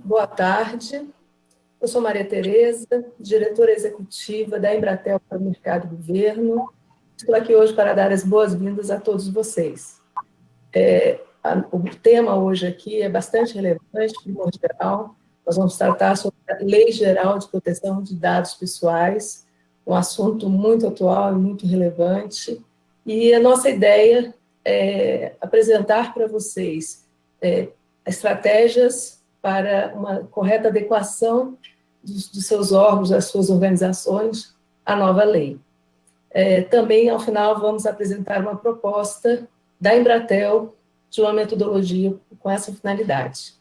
Boa tarde. Eu sou Maria Tereza, diretora executiva da Embratel para o Mercado e Governo. Estou aqui hoje para dar as boas-vindas a todos vocês. O tema hoje aqui é bastante relevante, primordial. Nós vamos tratar sobre a Lei Geral de Proteção de Dados Pessoais, um assunto muito atual e muito relevante. E a nossa ideia é apresentar para vocês estratégias para uma correta adequação dos seus órgãos, das suas organizações, à nova lei. Também, ao final, vamos apresentar uma proposta da Embratel de uma metodologia com essa finalidade.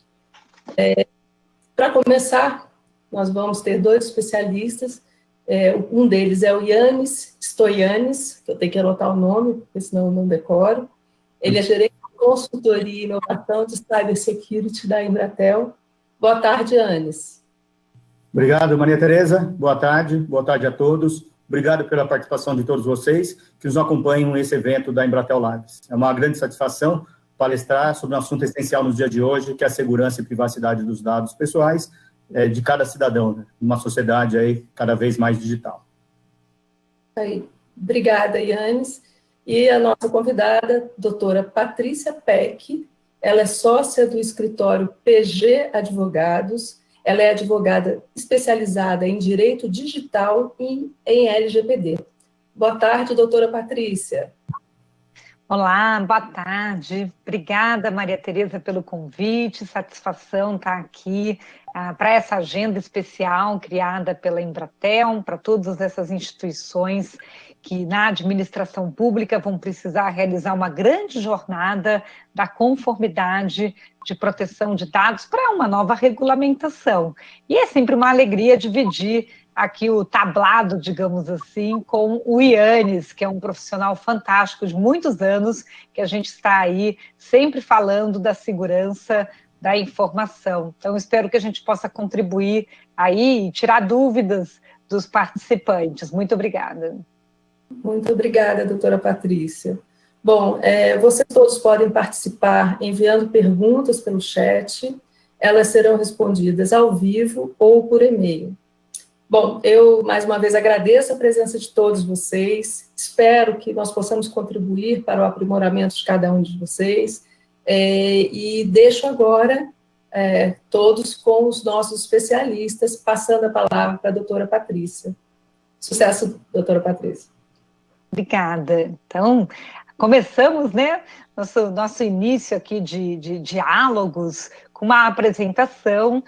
Para começar, nós vamos ter dois especialistas, um deles é o Yannis Stoyanis, que eu tenho que anotar o nome, porque senão eu não decoro. Ele é gerente de consultoria e inovação de cybersecurity da Embratel. Boa tarde, Yannis. Obrigado, Maria Tereza. Boa tarde a todos. Obrigado pela participação de todos vocês que nos acompanham nesse evento da Embratel Labs. É uma grande satisfação palestrar sobre um assunto essencial no dia de hoje, que é a segurança e privacidade dos dados pessoais de cada cidadão, né? Numa sociedade aí cada vez mais digital. Obrigada, Yannis. E a nossa convidada, doutora Patrícia Peck, ela é sócia do escritório PG Advogados. Ela é advogada especializada em Direito Digital e em LGPD. Boa tarde, doutora Patrícia. Olá, boa tarde. Obrigada, Maria Tereza, pelo convite. Satisfação estar aqui para essa agenda especial criada pela Embratel, para todas essas instituições que na administração pública vão precisar realizar uma grande jornada da conformidade de proteção de dados para uma nova regulamentação. E é sempre uma alegria dividir aqui o tablado, digamos assim, com o Yannis, que é um profissional fantástico de muitos anos, que a gente está aí sempre falando da segurança da informação. Então, espero que a gente possa contribuir aí e tirar dúvidas dos participantes. Muito obrigada. Muito obrigada, doutora Patrícia. Bom, vocês todos podem participar enviando perguntas pelo chat, elas serão respondidas ao vivo ou por e-mail. Bom, eu, mais uma vez, agradeço a presença de todos vocês, espero que nós possamos contribuir para o aprimoramento de cada um de vocês, e deixo agora todos com os nossos especialistas, passando a palavra para a doutora Patrícia. Sucesso, doutora Patrícia. Obrigada. Então, começamos, né, nosso início aqui de diálogos com uma apresentação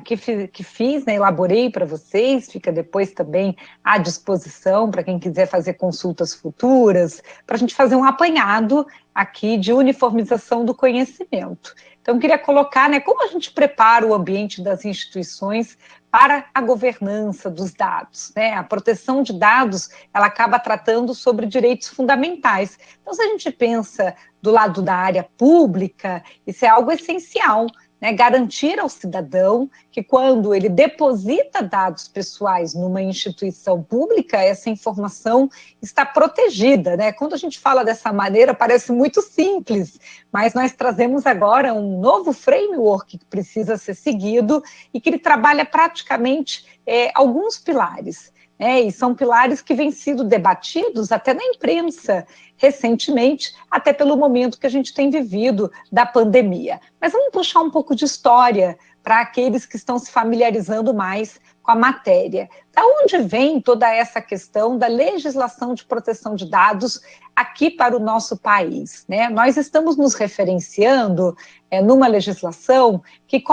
que fiz, né, elaborei para vocês, fica depois também à disposição para quem quiser fazer consultas futuras, para a gente fazer um apanhado aqui de uniformização do conhecimento. Então, eu queria colocar, né, como a gente prepara o ambiente das instituições para a governança dos dados, né? A proteção de dados, ela acaba tratando sobre direitos fundamentais. Então, se a gente pensa do lado da área pública, isso é algo essencial, né? Garantir ao cidadão que quando ele deposita dados pessoais numa instituição pública, essa informação está protegida, né? Quando a gente fala dessa maneira, parece muito simples, mas nós trazemos agora um novo framework que precisa ser seguido e que ele trabalha praticamente alguns pilares, né? E são pilares que vêm sido debatidos até na imprensa recentemente, até pelo momento que a gente tem vivido da pandemia. Mas vamos puxar um pouco de história para aqueles que estão se familiarizando mais com a matéria. Da onde vem toda essa questão da legislação de proteção de dados aqui para o nosso país, né? Nós estamos nos referenciando numa legislação que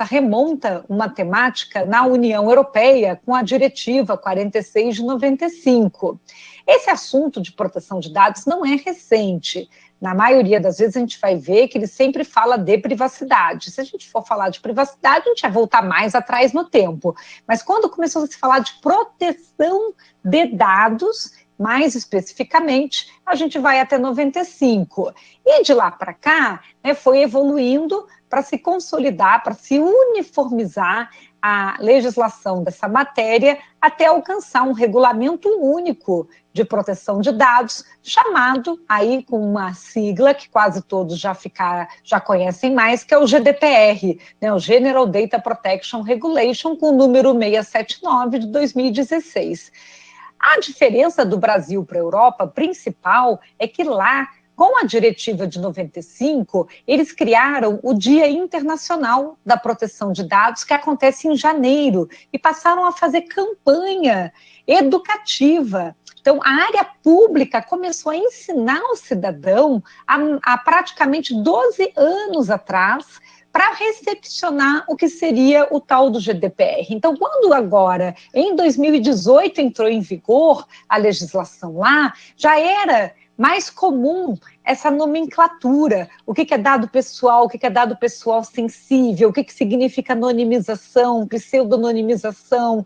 remonta uma temática na União Europeia com a Diretiva 46 de 95. Esse assunto de proteção de dados não é recente. Na maioria das vezes a gente vai ver que ele sempre fala de privacidade. Se a gente for falar de privacidade, a gente vai voltar mais atrás no tempo. Mas quando começou a se falar de proteção de dados, mais especificamente, a gente vai até 95. E de lá para cá, né, foi evoluindo para se consolidar, para se uniformizar a legislação dessa matéria até alcançar um regulamento único de proteção de dados, chamado aí com uma sigla que quase todos já conhecem mais, que é o GDPR, né, o General Data Protection Regulation, com o número 679 de 2016. A diferença do Brasil para a Europa principal é que lá, com a diretiva de 95, eles criaram o Dia Internacional da Proteção de Dados, que acontece em janeiro, e passaram a fazer campanha educativa. Então, a área pública começou a ensinar o cidadão há praticamente 12 anos atrás para recepcionar o que seria o tal do GDPR. Então, quando agora, em 2018, entrou em vigor a legislação lá, já era mais comum essa nomenclatura, o que é dado pessoal, o que é dado pessoal sensível, o que significa anonimização, pseudonimização,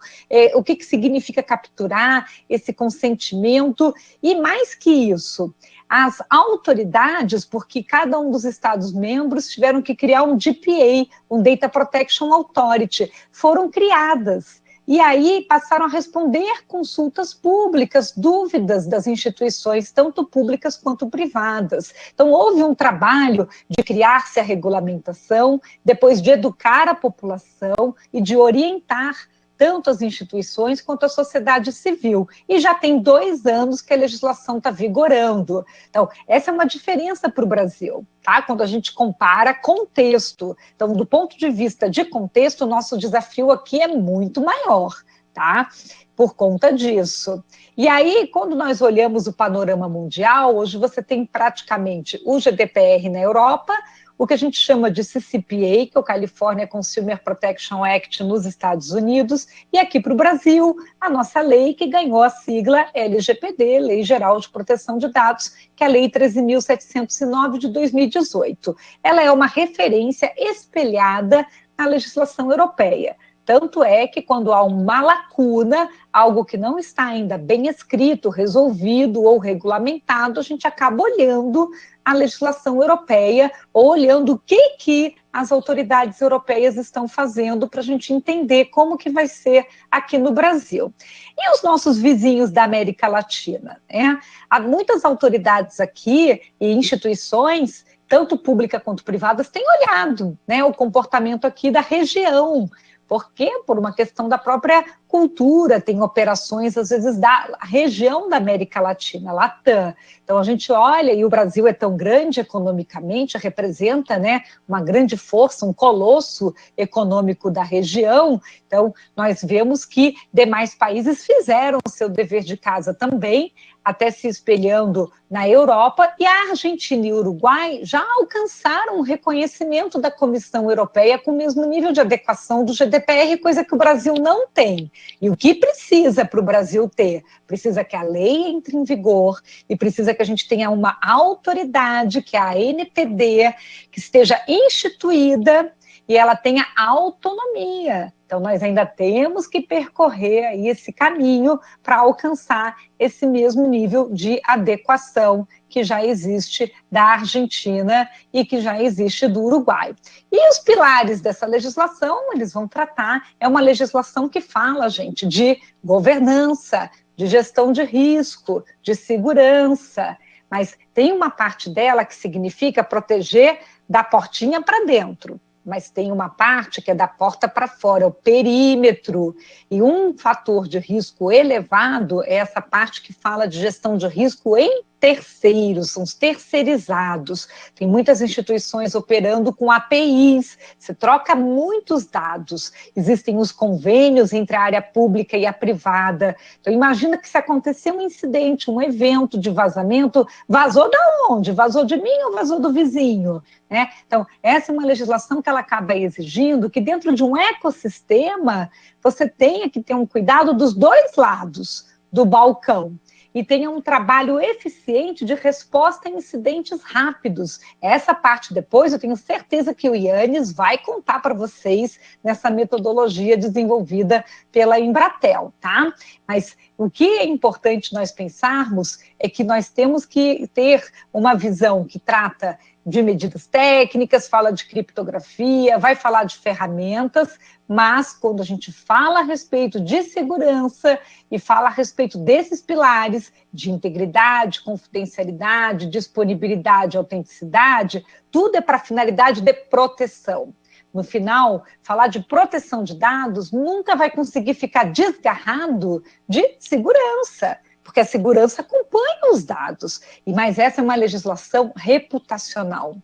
o que significa capturar esse consentimento, e mais que isso, as autoridades, porque cada um dos Estados-membros tiveram que criar um DPA, um Data Protection Authority, foram criadas. E aí passaram a responder consultas públicas, dúvidas das instituições, tanto públicas quanto privadas. Então, houve um trabalho de criar-se a regulamentação, depois de educar a população e de orientar tanto as instituições quanto a sociedade civil. E já tem 2 anos que a legislação está vigorando. Então, essa é uma diferença para o Brasil, tá? Quando a gente compara contexto. Então, do ponto de vista de contexto, o nosso desafio aqui é muito maior, tá? Por conta disso. E aí, quando nós olhamos o panorama mundial, hoje você tem praticamente o GDPR na Europa, o que a gente chama de CCPA, que é o California Consumer Protection Act nos Estados Unidos, e aqui para o Brasil, a nossa lei que ganhou a sigla LGPD, Lei Geral de Proteção de Dados, que é a Lei 13.709 de 2018. Ela é uma referência espelhada na legislação europeia. Tanto é que quando há uma lacuna, algo que não está ainda bem escrito, resolvido ou regulamentado, a gente acaba olhando a legislação europeia ou olhando o que as autoridades europeias estão fazendo para a gente entender como que vai ser aqui no Brasil. E os nossos vizinhos da América Latina, né? Há muitas autoridades aqui e instituições, tanto públicas quanto privadas, têm olhado, né, o comportamento aqui da região. Por quê? Por uma questão da própria cultura, tem operações, às vezes, da região da América Latina, Latam. Então, a gente olha, e o Brasil é tão grande economicamente, representa, né, uma grande força, um colosso econômico da região. Então, nós vemos que demais países fizeram o seu dever de casa também, até se espelhando na Europa, e a Argentina e o Uruguai já alcançaram o reconhecimento da Comissão Europeia com o mesmo nível de adequação do GDPR, coisa que o Brasil não tem. E o que precisa para o Brasil ter? Precisa que a lei entre em vigor e precisa que a gente tenha uma autoridade, que é a ANPD, que esteja instituída e ela tenha autonomia. Então, nós ainda temos que percorrer aí esse caminho para alcançar esse mesmo nível de adequação que já existe da Argentina e que já existe do Uruguai. E os pilares dessa legislação, eles vão tratar, é uma legislação que fala, gente, de governança, de gestão de risco, de segurança, mas tem uma parte dela que significa proteger da portinha para dentro. Mas tem uma parte que é da porta para fora, o perímetro, e um fator de risco elevado é essa parte que fala de gestão de risco em terceiros, são os terceirizados. Tem muitas instituições operando com APIs, se troca muitos dados, existem os convênios entre a área pública e a privada. Então, imagina que se acontecer um incidente, um evento de vazamento, vazou da onde? Vazou de mim ou vazou do vizinho? Né? Então, essa é uma legislação que ela acaba exigindo que dentro de um ecossistema você tenha que ter um cuidado dos 2 lados do balcão e tenha um trabalho eficiente de resposta a incidentes rápidos. Essa parte depois eu tenho certeza que o Yannis vai contar para vocês nessa metodologia desenvolvida pela Embratel, tá? Mas o que é importante nós pensarmos é que nós temos que ter uma visão que trata de medidas técnicas, fala de criptografia, vai falar de ferramentas, mas quando a gente fala a respeito de segurança e fala a respeito desses pilares de integridade, confidencialidade, disponibilidade, autenticidade, tudo é para finalidade de proteção. No final, falar de proteção de dados nunca vai conseguir ficar desgarrado de segurança, porque a segurança acompanha os dados, mas essa é uma legislação reputacional.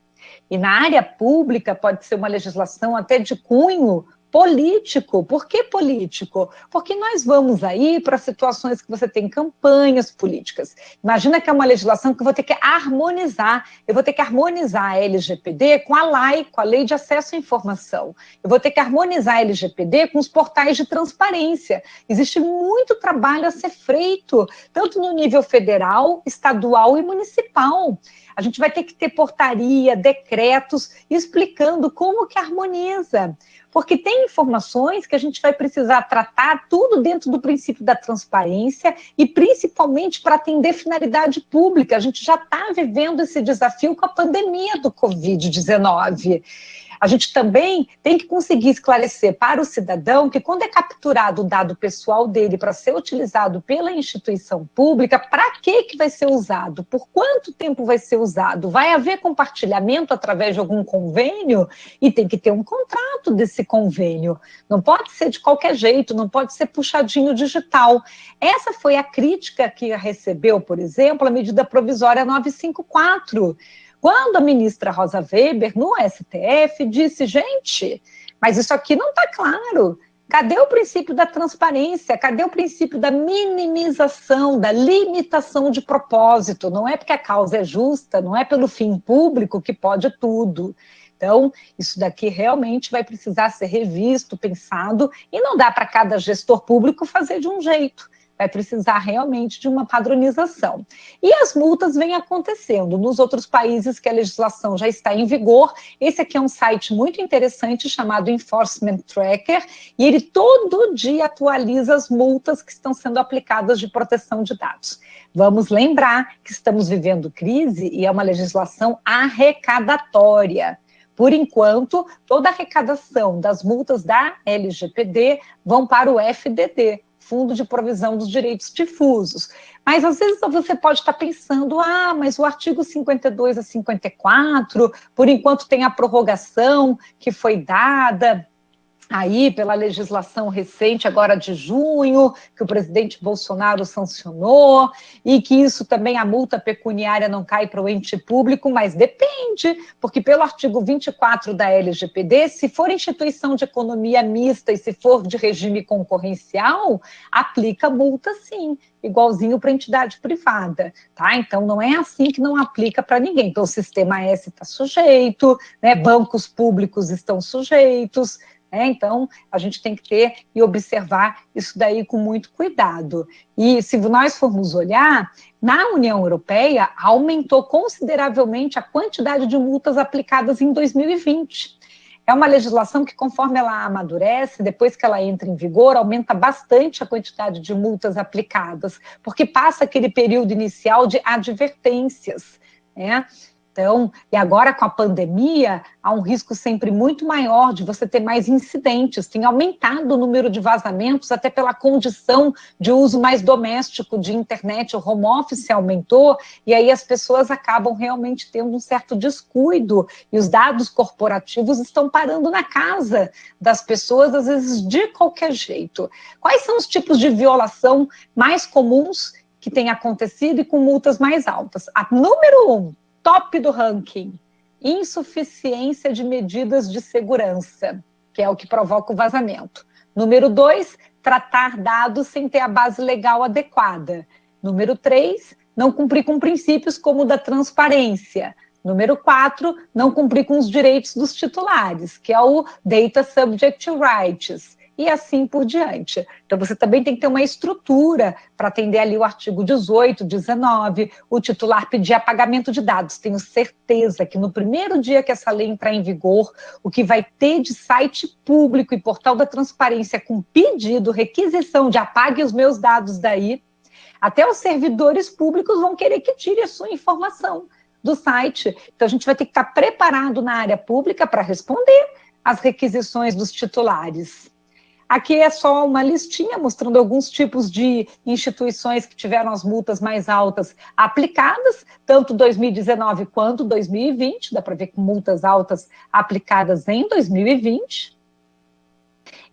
E na área pública pode ser uma legislação até de cunho político. Por que político? Porque nós vamos aí para situações que você tem campanhas políticas. Imagina que é uma legislação que eu vou ter que harmonizar. Eu vou ter que harmonizar a LGPD com a LAI, com a Lei de Acesso à Informação. Eu vou ter que harmonizar a LGPD com os portais de transparência. Existe muito trabalho a ser feito, tanto no nível federal, estadual e municipal. A gente vai ter que ter portaria, decretos, explicando como que harmoniza. Porque tem informações que a gente vai precisar tratar tudo dentro do princípio da transparência e principalmente para atender finalidade pública. A gente já está vivendo esse desafio com a pandemia do Covid-19. A gente também tem que conseguir esclarecer para o cidadão que quando é capturado o dado pessoal dele para ser utilizado pela instituição pública, para que vai ser usado? Por quanto tempo vai ser usado? Vai haver compartilhamento através de algum convênio? E tem que ter um contrato desse convênio. Não pode ser de qualquer jeito, não pode ser puxadinho digital. Essa foi a crítica que recebeu, por exemplo, a medida provisória 954, quando a ministra Rosa Weber, no STF, disse, gente, mas isso aqui não está claro. Cadê o princípio da transparência? Cadê o princípio da minimização, da limitação de propósito? Não é porque a causa é justa, não é pelo fim público que pode tudo. Então, isso daqui realmente vai precisar ser revisto, pensado, e não dá para cada gestor público fazer de um jeito. Vai precisar realmente de uma padronização. E as multas vêm acontecendo nos outros países que a legislação já está em vigor. Esse aqui é um site muito interessante chamado Enforcement Tracker, e ele todo dia atualiza as multas que estão sendo aplicadas de proteção de dados. Vamos lembrar que estamos vivendo crise e é uma legislação arrecadatória. Por enquanto, toda a arrecadação das multas da LGPD vão para o FDD, Fundo de Provisão dos Direitos Difusos. Mas, às vezes, você pode estar pensando, mas o artigo 52 a 54, por enquanto tem a prorrogação que foi dada aí pela legislação recente, agora de junho, que o presidente Bolsonaro sancionou, e que isso também, a multa pecuniária não cai para o ente público, mas depende, porque pelo artigo 24 da LGPD, se for instituição de economia mista e se for de regime concorrencial, aplica multa sim, igualzinho para entidade privada, tá? Então, não é assim que não aplica para ninguém. Então, o Sistema S está sujeito, né? Bancos públicos estão sujeitos. Então, a gente tem que ter e observar isso daí com muito cuidado. E se nós formos olhar, na União Europeia, aumentou consideravelmente a quantidade de multas aplicadas em 2020. É uma legislação que, conforme ela amadurece, depois que ela entra em vigor, aumenta bastante a quantidade de multas aplicadas, porque passa aquele período inicial de advertências, né? Então, e agora com a pandemia, há um risco sempre muito maior de você ter mais incidentes. Tem aumentado o número de vazamentos, até pela condição de uso mais doméstico de internet. O home office aumentou, e aí as pessoas acabam realmente tendo um certo descuido, e os dados corporativos estão parando na casa das pessoas, às vezes de qualquer jeito. Quais são os tipos de violação mais comuns que têm acontecido e com multas mais altas? A número 1, top do ranking, insuficiência de medidas de segurança, que é o que provoca o vazamento. Número 2, tratar dados sem ter a base legal adequada. Número 3, não cumprir com princípios como o da transparência. Número 4, não cumprir com os direitos dos titulares, que é o Data Subject Rights, e assim por diante. Então, você também tem que ter uma estrutura para atender ali o artigo 18, 19, o titular pedir apagamento de dados. Tenho certeza que no primeiro dia que essa lei entrar em vigor, o que vai ter de site público e portal da transparência com pedido, requisição de apague os meus dados daí, até os servidores públicos vão querer que tire a sua informação. do site. Então, a gente vai ter que estar preparado na área pública para responder às requisições dos titulares. Aqui é só uma listinha mostrando alguns tipos de instituições que tiveram as multas mais altas aplicadas, tanto 2019 quanto 2020, dá para ver com multas altas aplicadas em 2020.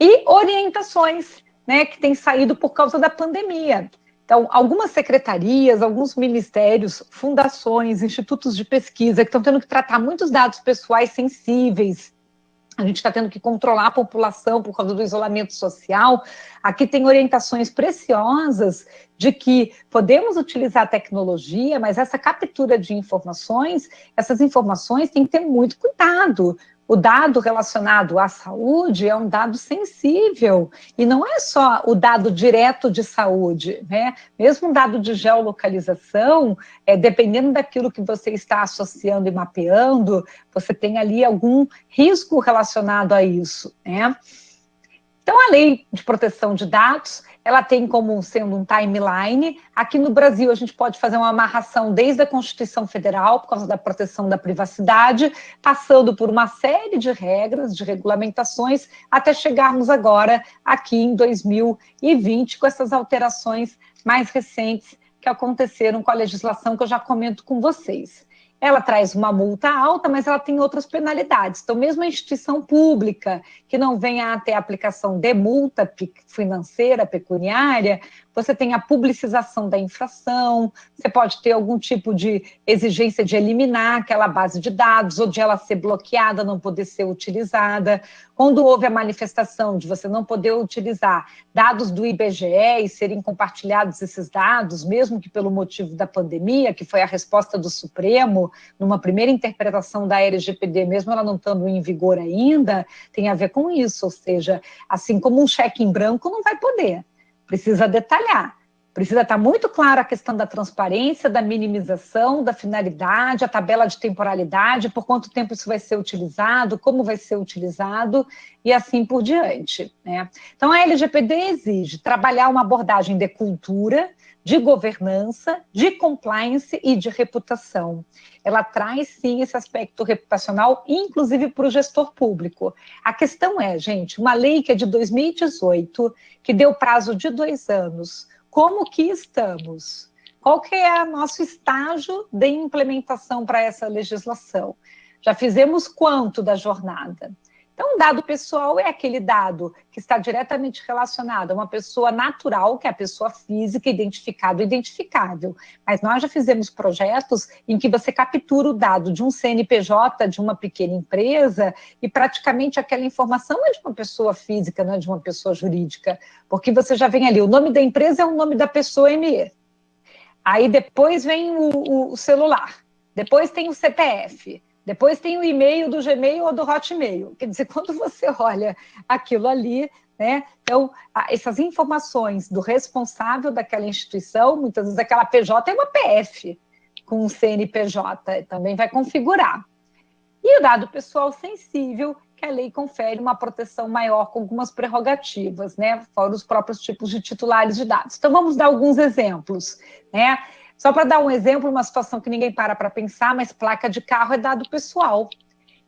E orientações, né, que têm saído por causa da pandemia. Então, algumas secretarias, alguns ministérios, fundações, institutos de pesquisa que estão tendo que tratar muitos dados pessoais sensíveis. A gente está tendo que controlar a população por causa do isolamento social. Aqui tem orientações preciosas de que podemos utilizar a tecnologia, mas essa captura de informações, essas informações têm que ter muito cuidado. O dado relacionado à saúde é um dado sensível, e não é só o dado direto de saúde, né? Mesmo um dado de geolocalização, dependendo daquilo que você está associando e mapeando, você tem ali algum risco relacionado a isso, né? Então, a Lei de Proteção de Dados, ela tem como sendo um timeline. Aqui no Brasil, a gente pode fazer uma amarração desde a Constituição Federal, por causa da proteção da privacidade, passando por uma série de regras, de regulamentações, até chegarmos agora aqui em 2020, com essas alterações mais recentes que aconteceram com a legislação que eu já comento com vocês. Ela traz uma multa alta, mas ela tem outras penalidades. Então, mesmo a instituição pública que não venha a ter aplicação de multa financeira, pecuniária, você tem a publicização da infração, você pode ter algum tipo de exigência de eliminar aquela base de dados, ou de ela ser bloqueada, não poder ser utilizada. Quando houve a manifestação de você não poder utilizar dados do IBGE e serem compartilhados esses dados, mesmo que pelo motivo da pandemia, que foi a resposta do Supremo, numa primeira interpretação da LGPD, mesmo ela não estando em vigor ainda, tem a ver com isso, ou seja, assim como um cheque em branco não vai poder, precisa detalhar, precisa estar muito clara a questão da transparência, da minimização, da finalidade, a tabela de temporalidade, por quanto tempo isso vai ser utilizado, como vai ser utilizado, e assim por diante, né? Então, a LGPD exige trabalhar uma abordagem de cultura, de governança, de compliance e de reputação. Ela traz, sim, esse aspecto reputacional, inclusive para o gestor público. A questão é, gente, uma lei que é de 2018, que deu prazo de 2 anos, como que estamos? Qual que é o nosso estágio de implementação para essa legislação? Já fizemos quanto da jornada? Então, dado pessoal é aquele dado que está diretamente relacionado a uma pessoa natural, que é a pessoa física, identificado e identificável. Mas nós já fizemos projetos em que você captura o dado de um CNPJ, de uma pequena empresa, e praticamente aquela informação é de uma pessoa física, não é de uma pessoa jurídica, porque você já vem ali, o nome da empresa é o nome da pessoa ME. Aí depois vem o celular, depois tem o CPF, depois tem o e-mail do Gmail ou do Hotmail. Quer dizer, quando você olha aquilo ali, né? Então, essas informações do responsável daquela instituição, muitas vezes aquela PJ é uma PF com um CNPJ, também vai configurar. E o dado pessoal sensível, que a lei confere uma proteção maior com algumas prerrogativas, né? Fora os próprios tipos de titulares de dados. Então, vamos dar alguns exemplos, né? Só para dar um exemplo, uma situação que ninguém para pensar, mas placa de carro é dado pessoal.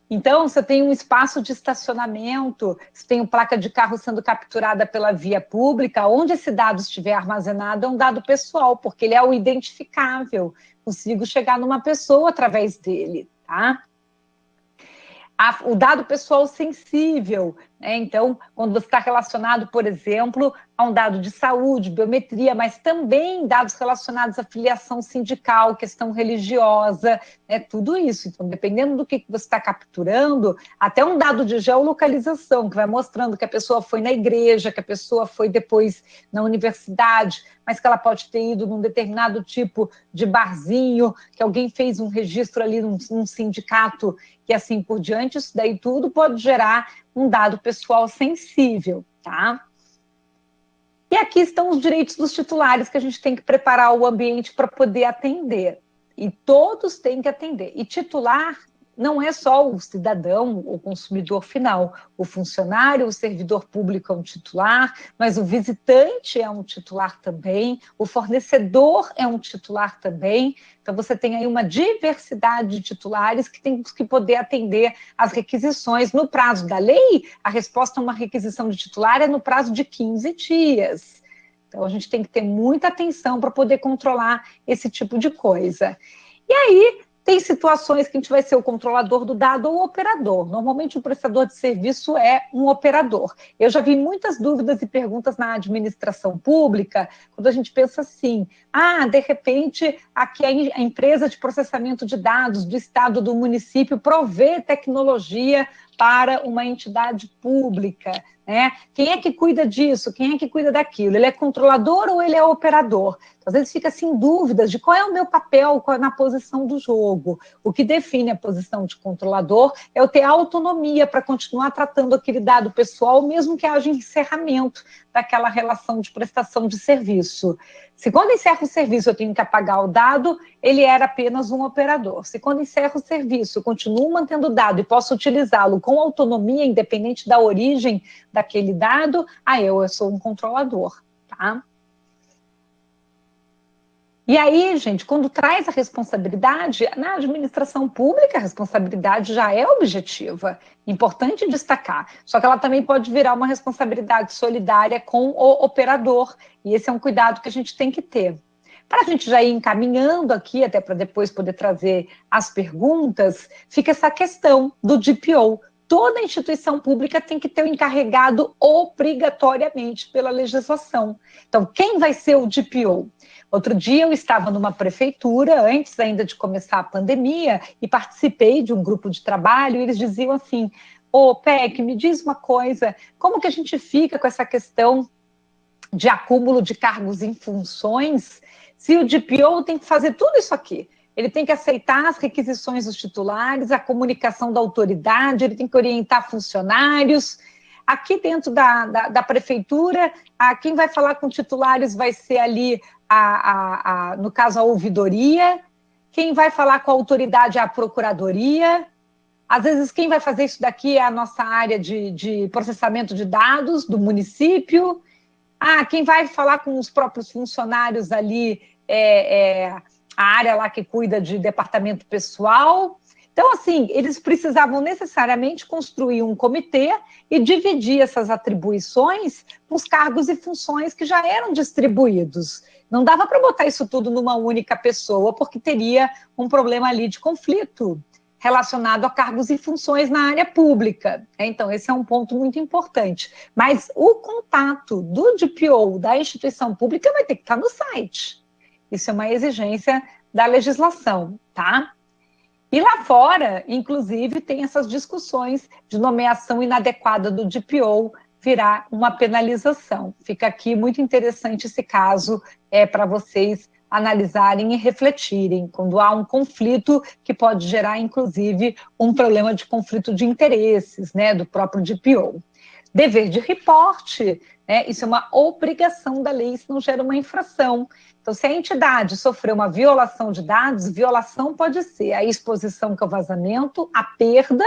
Então, você tem um espaço de estacionamento, você tem uma placa de carro sendo capturada pela via pública, onde esse dado estiver armazenado é um dado pessoal, porque ele é o identificável. Consigo chegar numa pessoa através dele, tá? O dado pessoal sensível, né? Então, quando você está relacionado, por exemplo, a um dado de saúde, biometria, mas também dados relacionados à filiação sindical, questão religiosa, né? Tudo isso. Então, dependendo do que você está capturando, até um dado de geolocalização, que vai mostrando que a pessoa foi na igreja, que a pessoa foi depois na universidade, mas que ela pode ter ido num determinado tipo de barzinho, que alguém fez um registro ali num sindicato, e assim por diante, isso daí tudo pode gerar um dado pessoal sensível, tá? E aqui estão os direitos dos titulares, que a gente tem que preparar o ambiente para poder atender. E todos têm que atender. E titular não é só o cidadão, o consumidor final, o funcionário, o servidor público é um titular, mas o visitante é um titular também, o fornecedor é um titular também. Então, você tem aí uma diversidade de titulares que tem que poder atender às requisições. No prazo da lei, a resposta a uma requisição de titular é no prazo de 15 dias. Então, a gente tem que ter muita atenção para poder controlar esse tipo de coisa. E aí, tem situações que a gente vai ser o controlador do dado ou o operador. Normalmente, o prestador de serviço é um operador. Eu já vi muitas dúvidas e perguntas na administração pública, quando a gente pensa assim, de repente, aqui a empresa de processamento de dados do estado, do município, provê tecnologia para uma entidade pública, né? Quem é que cuida disso? Quem é que cuida daquilo? Ele é controlador ou ele é operador? Então, às vezes fica assim dúvidas de qual é o meu papel na posição do jogo. O que define a posição de controlador é eu ter autonomia para continuar tratando aquele dado pessoal, mesmo que haja encerramento daquela relação de prestação de serviço. Se quando encerra o serviço eu tenho que apagar o dado, ele era apenas um operador. Se quando encerra o serviço eu continuo mantendo o dado e posso utilizá-lo com autonomia, independente da origem daquele dado, eu sou um controlador, tá? E aí, gente, quando traz a responsabilidade, na administração pública, a responsabilidade já é objetiva. Importante destacar. Só que ela também pode virar uma responsabilidade solidária com o operador. E esse é um cuidado que a gente tem que ter. Para a gente já ir encaminhando aqui, até para depois poder trazer as perguntas, fica essa questão do DPO. Toda instituição pública tem que ter um encarregado obrigatoriamente pela legislação. Então, quem vai ser o DPO? Outro dia eu estava numa prefeitura, antes ainda de começar a pandemia, e participei de um grupo de trabalho, e eles diziam assim, PEC, me diz uma coisa, como que a gente fica com essa questão de acúmulo de cargos em funções, se o DPO tem que fazer tudo isso aqui? Ele tem que aceitar as requisições dos titulares, a comunicação da autoridade, ele tem que orientar funcionários. Aqui dentro da prefeitura, quem vai falar com titulares vai ser ali, no caso, a ouvidoria. Quem vai falar com a autoridade é a procuradoria. Às vezes, quem vai fazer isso daqui é a nossa área de processamento de dados do município. Quem vai falar com os próprios funcionários ali a área lá que cuida de departamento pessoal. Então, assim, eles precisavam necessariamente construir um comitê e dividir essas atribuições com os cargos e funções que já eram distribuídos. Não dava para botar isso tudo numa única pessoa, porque teria um problema ali de conflito relacionado a cargos e funções na área pública. Então, esse é um ponto muito importante. Mas o contato do DPO da instituição pública vai ter que estar no site. Isso é uma exigência da legislação, tá? E lá fora, inclusive, tem essas discussões de nomeação inadequada do DPO virar uma penalização. Fica aqui muito interessante esse caso para vocês analisarem e refletirem, quando há um conflito que pode gerar, inclusive, um problema de conflito de interesses, né, do próprio DPO. Dever de reporte, né, isso é uma obrigação da lei, isso não gera uma infração. Então, se a entidade sofreu uma violação de dados, violação pode ser a exposição ao vazamento, a perda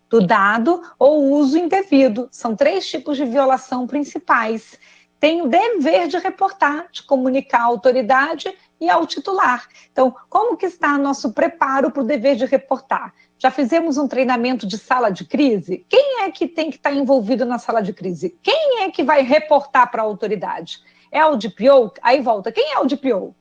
do dado ou o uso indevido. São 3 tipos de violação principais. Tem o dever de reportar, de comunicar à autoridade e ao titular. Então, como que está nosso preparo para o dever de reportar? Já fizemos um treinamento de sala de crise? Quem é que tem que estar envolvido na sala de crise? Quem é que vai reportar para a autoridade? É o DPO? Aí volta, quem é o DPO?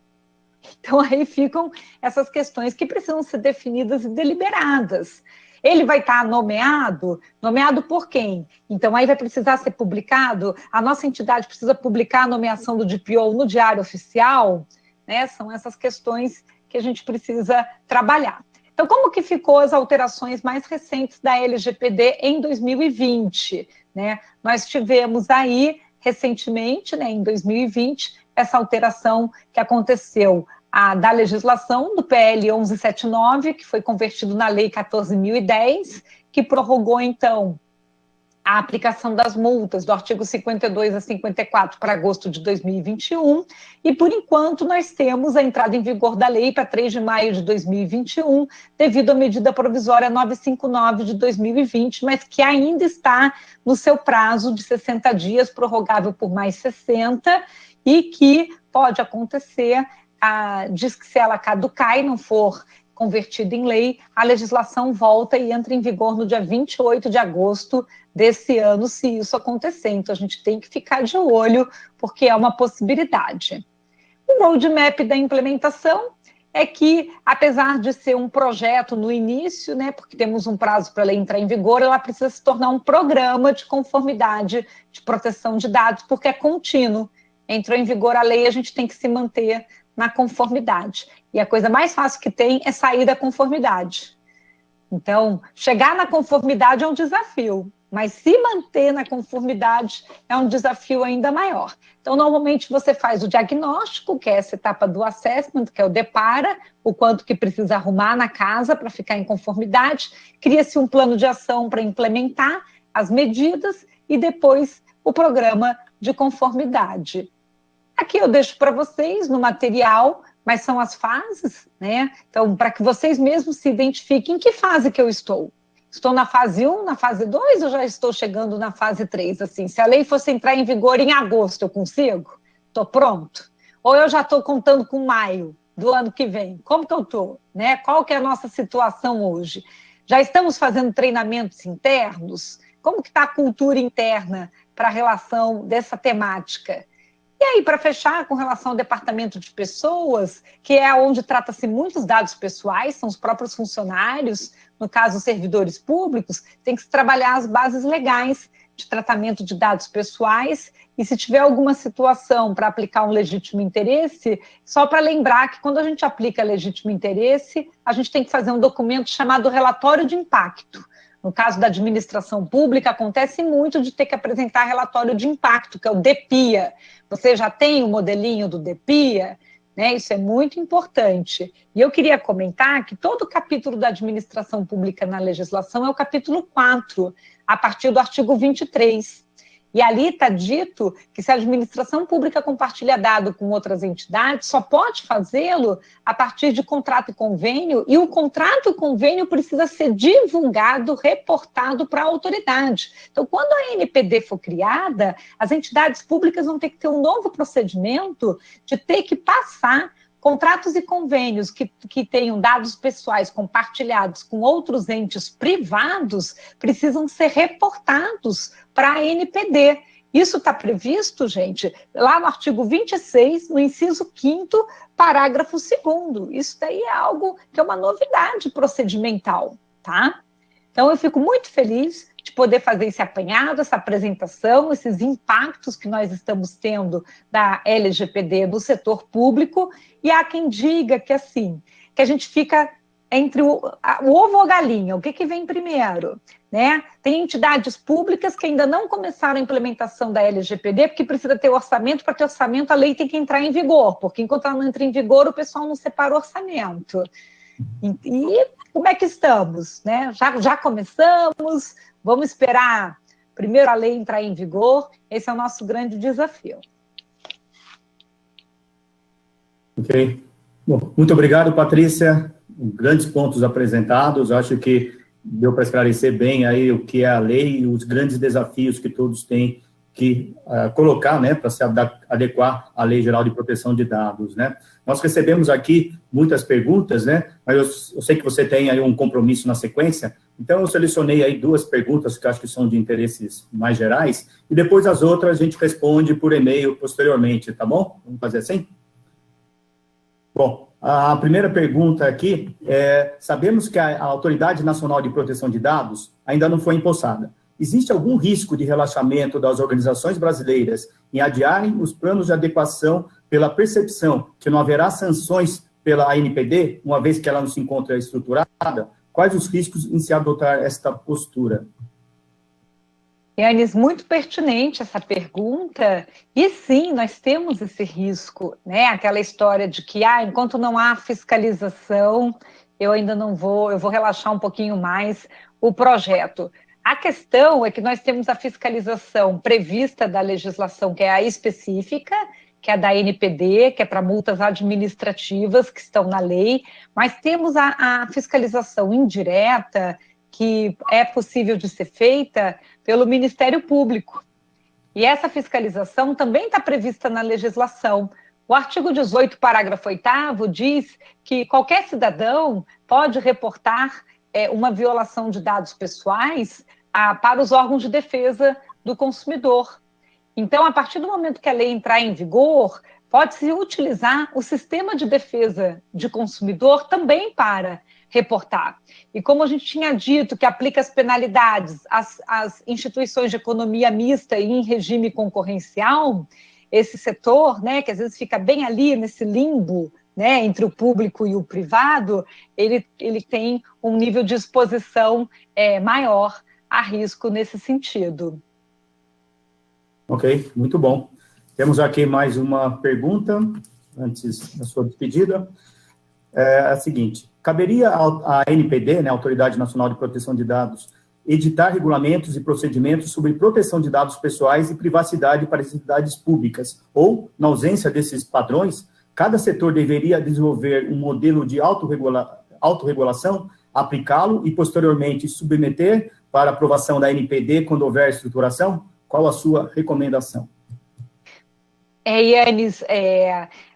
Então, aí ficam essas questões que precisam ser definidas e deliberadas. Ele vai estar nomeado? Nomeado por quem? Então, aí vai precisar ser publicado? A nossa entidade precisa publicar a nomeação do DPO no Diário Oficial? Né? São essas questões que a gente precisa trabalhar. Então, como que ficou as alterações mais recentes da LGPD em 2020? Né? Nós tivemos aí, recentemente, né, em 2020, essa alteração que aconteceu da legislação do PL 1179, que foi convertido na Lei 14.010, que prorrogou, então, a aplicação das multas do artigo 52 a 54 para agosto de 2021, e, por enquanto, nós temos a entrada em vigor da lei para 3 de maio de 2021, devido à medida provisória 959 de 2020, mas que ainda está no seu prazo de 60 dias, prorrogável por mais 60, e que pode acontecer, diz que se ela caducar e não for convertida em lei, a legislação volta e entra em vigor no dia 28 de agosto desse ano, se isso acontecer. Então, a gente tem que ficar de olho, porque é uma possibilidade. O roadmap da implementação é que, apesar de ser um projeto no início, né, porque temos um prazo para ela entrar em vigor, ela precisa se tornar um programa de conformidade de proteção de dados, porque é contínuo. Entrou em vigor a lei, a gente tem que se manter na conformidade. E a coisa mais fácil que tem é sair da conformidade. Então, chegar na conformidade é um desafio, mas se manter na conformidade é um desafio ainda maior. Então, normalmente você faz o diagnóstico, que é essa etapa do assessment, que é o depara, o quanto que precisa arrumar na casa para ficar em conformidade, cria-se um plano de ação para implementar as medidas e depois o programa de conformidade. Aqui eu deixo para vocês no material, mas são as fases, né? Então, para que vocês mesmos se identifiquem em que fase que eu estou. Estou na fase 1, na fase 2, ou já estou chegando na fase 3? Assim, se a lei fosse entrar em vigor em agosto, eu consigo? Estou pronto? Ou eu já estou contando com maio do ano que vem? Como que eu estou? Né? Qual que é a nossa situação hoje? Já estamos fazendo treinamentos internos? Como que está a cultura interna para a relação dessa temática? E aí, para fechar, com relação ao departamento de pessoas, que é onde trata-se muitos dados pessoais, são os próprios funcionários, no caso, os servidores públicos, tem que se trabalhar as bases legais de tratamento de dados pessoais, e se tiver alguma situação para aplicar um legítimo interesse, só para lembrar que quando a gente aplica legítimo interesse, a gente tem que fazer um documento chamado relatório de impacto. No caso da administração pública, acontece muito de ter que apresentar relatório de impacto, que é o DPIA. Você já tem o modelinho do DPIA, né? Isso é muito importante. E eu queria comentar que todo o capítulo da administração pública na legislação é o capítulo 4, a partir do artigo 23. E ali está dito que se a administração pública compartilha dado com outras entidades, só pode fazê-lo a partir de contrato e convênio, e o contrato e convênio precisa ser divulgado, reportado para a autoridade. Então, quando a NPD for criada, as entidades públicas vão ter que ter um novo procedimento de ter que passar contratos e convênios que tenham dados pessoais compartilhados com outros entes privados precisam ser reportados para a NPD. Isso está previsto, gente, lá no artigo 26, no inciso 5º, parágrafo 2º. Isso daí é algo que é uma novidade procedimental, tá? Então, eu fico muito feliz de poder fazer esse apanhado, essa apresentação, esses impactos que nós estamos tendo da LGPD no setor público, e há quem diga que, assim, que a gente fica entre o ovo ou a galinha, o que vem primeiro, né? Tem entidades públicas que ainda não começaram a implementação da LGPD, porque precisa ter orçamento, para ter orçamento a lei tem que entrar em vigor, porque enquanto ela não entra em vigor, o pessoal não separa o orçamento. E como é que estamos, né? Já começamos, vamos esperar primeiro a lei entrar em vigor, esse é o nosso grande desafio. Ok. Bom, muito obrigado, Patrícia. Grandes pontos apresentados. Acho que deu para esclarecer bem aí o que é a lei e os grandes desafios que todos têm que colocar, né, para se adequar à Lei Geral de Proteção de Dados, né. Nós recebemos aqui muitas perguntas, né, mas eu sei que você tem aí um compromisso na sequência, então eu selecionei aí 2 perguntas que acho que são de interesses mais gerais, e depois as outras a gente responde por e-mail posteriormente, tá bom? Vamos fazer assim? Bom, a primeira pergunta aqui é: sabemos que a Autoridade Nacional de Proteção de Dados ainda não foi empossada. Existe algum risco de relaxamento das organizações brasileiras em adiarem os planos de adequação pela percepção que não haverá sanções pela ANPD, uma vez que ela não se encontra estruturada? Quais os riscos em se adotar esta postura? Yanis, muito pertinente essa pergunta, e sim, nós temos esse risco, né? Aquela história de que, enquanto não há fiscalização, eu ainda não vou, eu vou relaxar um pouquinho mais o projeto. A questão é que nós temos a fiscalização prevista da legislação, que é a específica, que é a da NPD, que é para multas administrativas que estão na lei, mas temos a fiscalização indireta, que é possível de ser feita pelo Ministério Público. E essa fiscalização também está prevista na legislação. O artigo 18, parágrafo 8º, diz que qualquer cidadão pode reportar uma violação de dados pessoais para os órgãos de defesa do consumidor. Então, a partir do momento que a lei entrar em vigor, pode-se utilizar o sistema de defesa de consumidor também para reportar. E como a gente tinha dito, que aplica as penalidades às instituições de economia mista e em regime concorrencial, esse setor, né, que às vezes fica bem ali nesse limbo, né, entre o público e o privado, ele tem um nível de exposição maior a risco nesse sentido. Ok, muito bom. Temos aqui mais uma pergunta, antes da sua despedida. É a seguinte: caberia à ANPD, né, Autoridade Nacional de Proteção de Dados, editar regulamentos e procedimentos sobre proteção de dados pessoais e privacidade para as entidades públicas? Ou, na ausência desses padrões, cada setor deveria desenvolver um modelo de autorregulação, aplicá-lo e, posteriormente, submeter para aprovação da ANPD quando houver estruturação? Qual a sua recomendação? Yannis,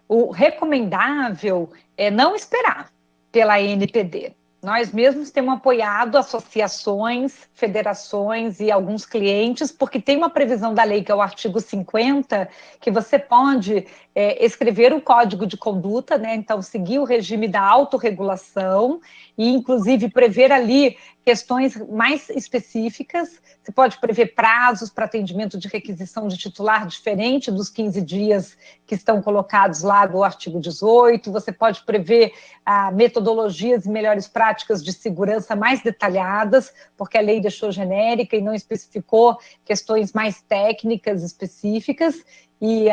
o recomendável é não esperar pela ANPD. Nós mesmos temos apoiado associações, federações e alguns clientes, porque tem uma previsão da lei, que é o artigo 50, que você pode escrever o código de conduta, né? Então, seguir o regime da autorregulação e, inclusive, prever ali questões mais específicas. Você pode prever prazos para atendimento de requisição de titular diferente dos 15 dias que estão colocados lá do artigo 18. Você pode prever metodologias e melhores práticas de segurança mais detalhadas, porque a lei deixou genérica e não especificou questões mais técnicas específicas. E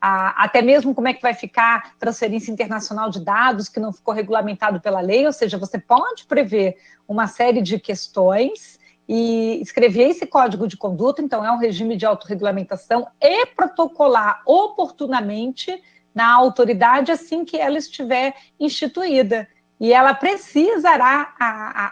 até mesmo como é que vai ficar transferência internacional de dados que não ficou regulamentado pela lei, ou seja, você pode prever uma série de questões e escrever esse código de conduta. Então é um regime de autorregulamentação, e protocolar oportunamente na autoridade assim que ela estiver instituída. E ela precisará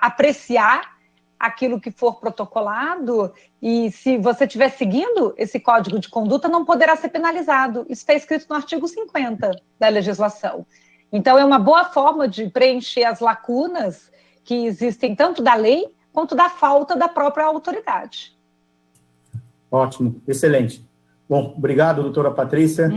apreciar aquilo que for protocolado, e se você estiver seguindo esse código de conduta, não poderá ser penalizado. Isso está escrito no artigo 50 da legislação. Então, é uma boa forma de preencher as lacunas que existem tanto da lei quanto da falta da própria autoridade. Ótimo, excelente. Bom, obrigado, doutora Patrícia.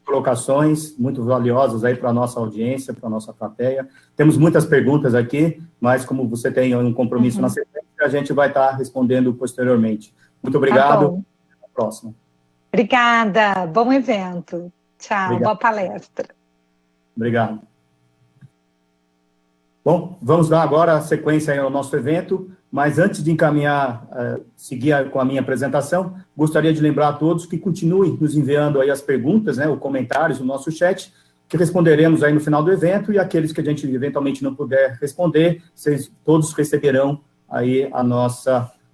Colocações muito valiosas aí para a nossa audiência, para a nossa plateia. Temos muitas perguntas aqui, mas como você tem um compromisso na sequência, a gente vai estar respondendo posteriormente. Muito obrigado. Tá, até a próxima. Obrigada, bom evento. Tchau, obrigado. Boa palestra. Obrigado. Bom, vamos dar agora a sequência ao nosso evento, mas antes de encaminhar, seguir com a minha apresentação, gostaria de lembrar a todos que continuem nos enviando aí as perguntas, né, os comentários no nosso chat, que responderemos aí no final do evento, e aqueles que a gente eventualmente não puder responder, vocês todos receberão aí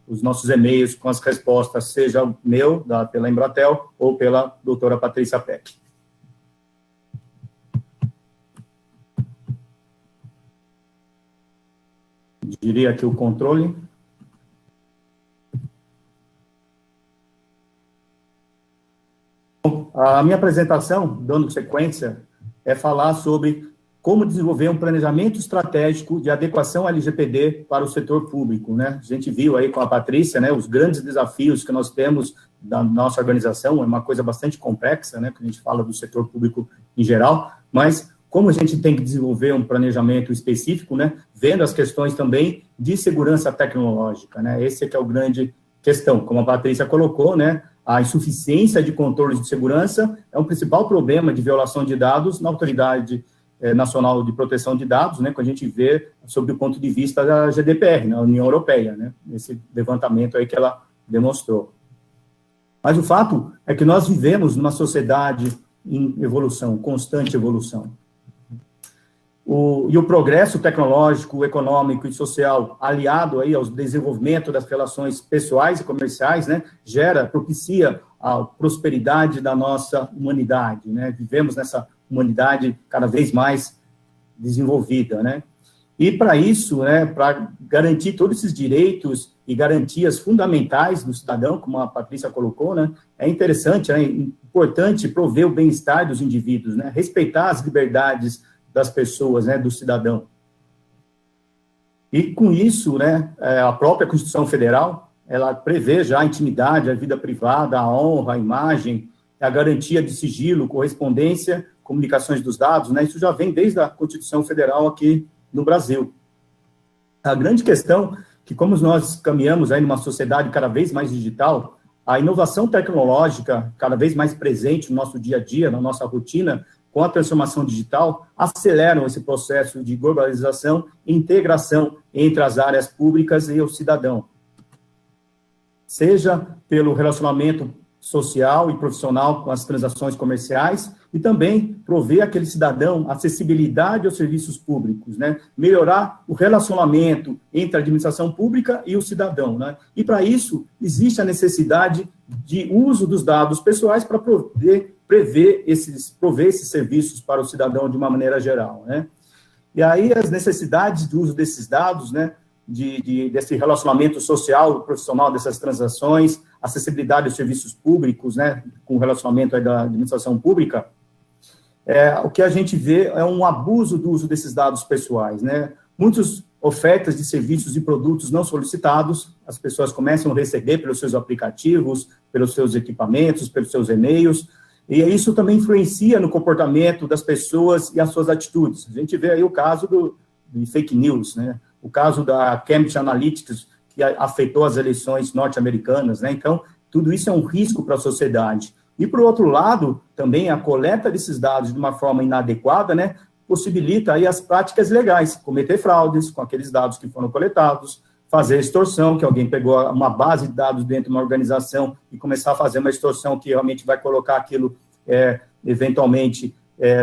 os nossos e-mails com as respostas, seja o meu, pela Embratel, ou pela doutora Patrícia Peck. Diria aqui o controle. Bom, a minha apresentação, dando sequência, é falar sobre como desenvolver um planejamento estratégico de adequação LGPD para o setor público, né? A gente viu aí com a Patrícia, né, os grandes desafios que nós temos da nossa organização, é uma coisa bastante complexa, né, que a gente fala do setor público em geral, mas como a gente tem que desenvolver um planejamento específico, né, vendo as questões também de segurança tecnológica, né, esse é que é o grande questão, como a Patrícia colocou, né, a insuficiência de controles de segurança é um principal problema de violação de dados na Autoridade Nacional de Proteção de Dados, né, que a gente vê sob o ponto de vista da GDPR, na União Europeia, né, esse levantamento aí que ela demonstrou. Mas o fato é que nós vivemos numa sociedade em evolução, constante evolução. E o progresso tecnológico, econômico e social, aliado aí ao desenvolvimento das relações pessoais e comerciais, né, propicia a prosperidade da nossa humanidade, né? Vivemos nessa humanidade cada vez mais desenvolvida, né? E para isso, né, para garantir todos esses direitos e garantias fundamentais do cidadão, como a Patrícia colocou, né, é interessante, é importante prover o bem-estar dos indivíduos, né, respeitar as liberdades das pessoas, né, do cidadão. E com isso, né, a própria Constituição Federal, ela prevê já a intimidade, a vida privada, a honra, a imagem, a garantia de sigilo, correspondência, comunicações dos dados, né, isso já vem desde a Constituição Federal aqui no Brasil. A grande questão é que, como nós caminhamos aí numa sociedade cada vez mais digital, a inovação tecnológica cada vez mais presente no nosso dia a dia, na nossa rotina, com a transformação digital, aceleram esse processo de globalização e integração entre as áreas públicas e o cidadão. Seja pelo relacionamento social e profissional com as transações comerciais, e também prover àquele cidadão acessibilidade aos serviços públicos, né? Melhorar o relacionamento entre a administração pública e o cidadão, né? E para isso, existe a necessidade de uso dos dados pessoais para poder prover esses serviços para o cidadão de uma maneira geral, né? E aí as necessidades do uso desses dados, né? Desse relacionamento social, profissional dessas transações, acessibilidade aos serviços públicos, né, com o relacionamento aí da administração pública, o que a gente vê é um abuso do uso desses dados pessoais, né, muitas ofertas de serviços e produtos não solicitados, as pessoas começam a receber pelos seus aplicativos, pelos seus equipamentos, pelos seus e-mails, e isso também influencia no comportamento das pessoas e as suas atitudes. A gente vê aí o caso de fake news, né, o caso da Cambridge Analytica, que afetou as eleições norte-americanas, né? Então, tudo isso é um risco para a sociedade. E, por outro lado, também a coleta desses dados de uma forma inadequada, né, possibilita aí as práticas legais, cometer fraudes com aqueles dados que foram coletados, fazer extorsão, que alguém pegou uma base de dados dentro de uma organização e começar a fazer uma extorsão que realmente vai colocar aquilo, eventualmente,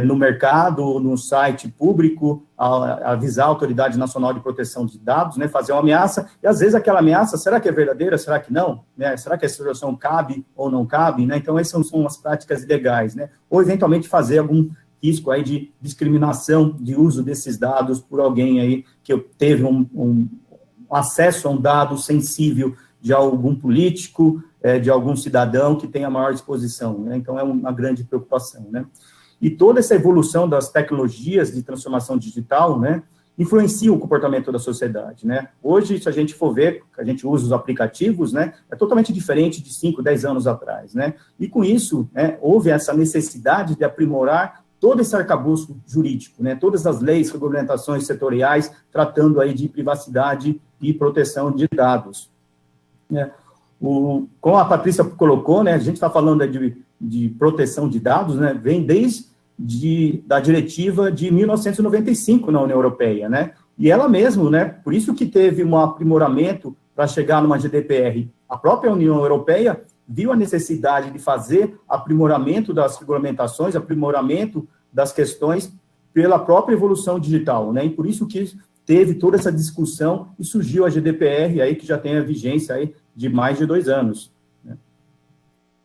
no mercado, no site público, avisar a Autoridade Nacional de Proteção de Dados, né, fazer uma ameaça, e às vezes aquela ameaça, será que é verdadeira, será que não? Né, será que a situação cabe ou não cabe? Né, então, essas são as práticas ilegais, né, ou eventualmente fazer algum risco aí de discriminação de uso desses dados por alguém aí que teve um acesso a um dado sensível de algum político, de algum cidadão que tenha maior exposição, né, então é uma grande preocupação, né. E toda essa evolução das tecnologias de transformação digital, né, influencia o comportamento da sociedade, né. Hoje, se a gente for ver, a gente usa os aplicativos, né, é totalmente diferente de 5, 10 anos atrás, né. E com isso, né, houve essa necessidade de aprimorar todo esse arcabouço jurídico, né, todas as leis, regulamentações setoriais, tratando aí de privacidade e proteção de dados. Né. Como a Patrícia colocou, né, a gente está falando de proteção de dados, né, vem desde da diretiva de 1995 na União Europeia, né, e ela mesmo, né, por isso que teve um aprimoramento para chegar numa GDPR. A própria União Europeia viu a necessidade de fazer aprimoramento das regulamentações, aprimoramento das questões pela própria evolução digital, né, e por isso que teve toda essa discussão e surgiu a GDPR aí, que já tem a vigência aí de mais de 2 anos. Né.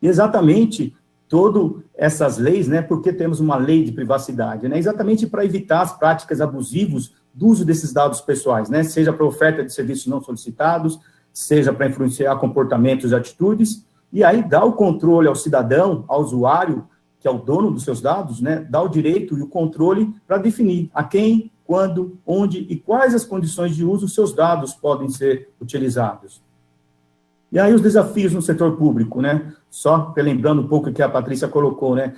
E exatamente todas essas leis, né, porque temos uma lei de privacidade, né, exatamente para evitar as práticas abusivas do uso desses dados pessoais, né, seja para oferta de serviços não solicitados, seja para influenciar comportamentos e atitudes, e aí dá o controle ao cidadão, ao usuário, que é o dono dos seus dados, né, dá o direito e o controle para definir a quem, quando, onde e quais as condições de uso os seus dados podem ser utilizados. E aí os desafios no setor público, né, só lembrando um pouco o que a Patrícia colocou, né,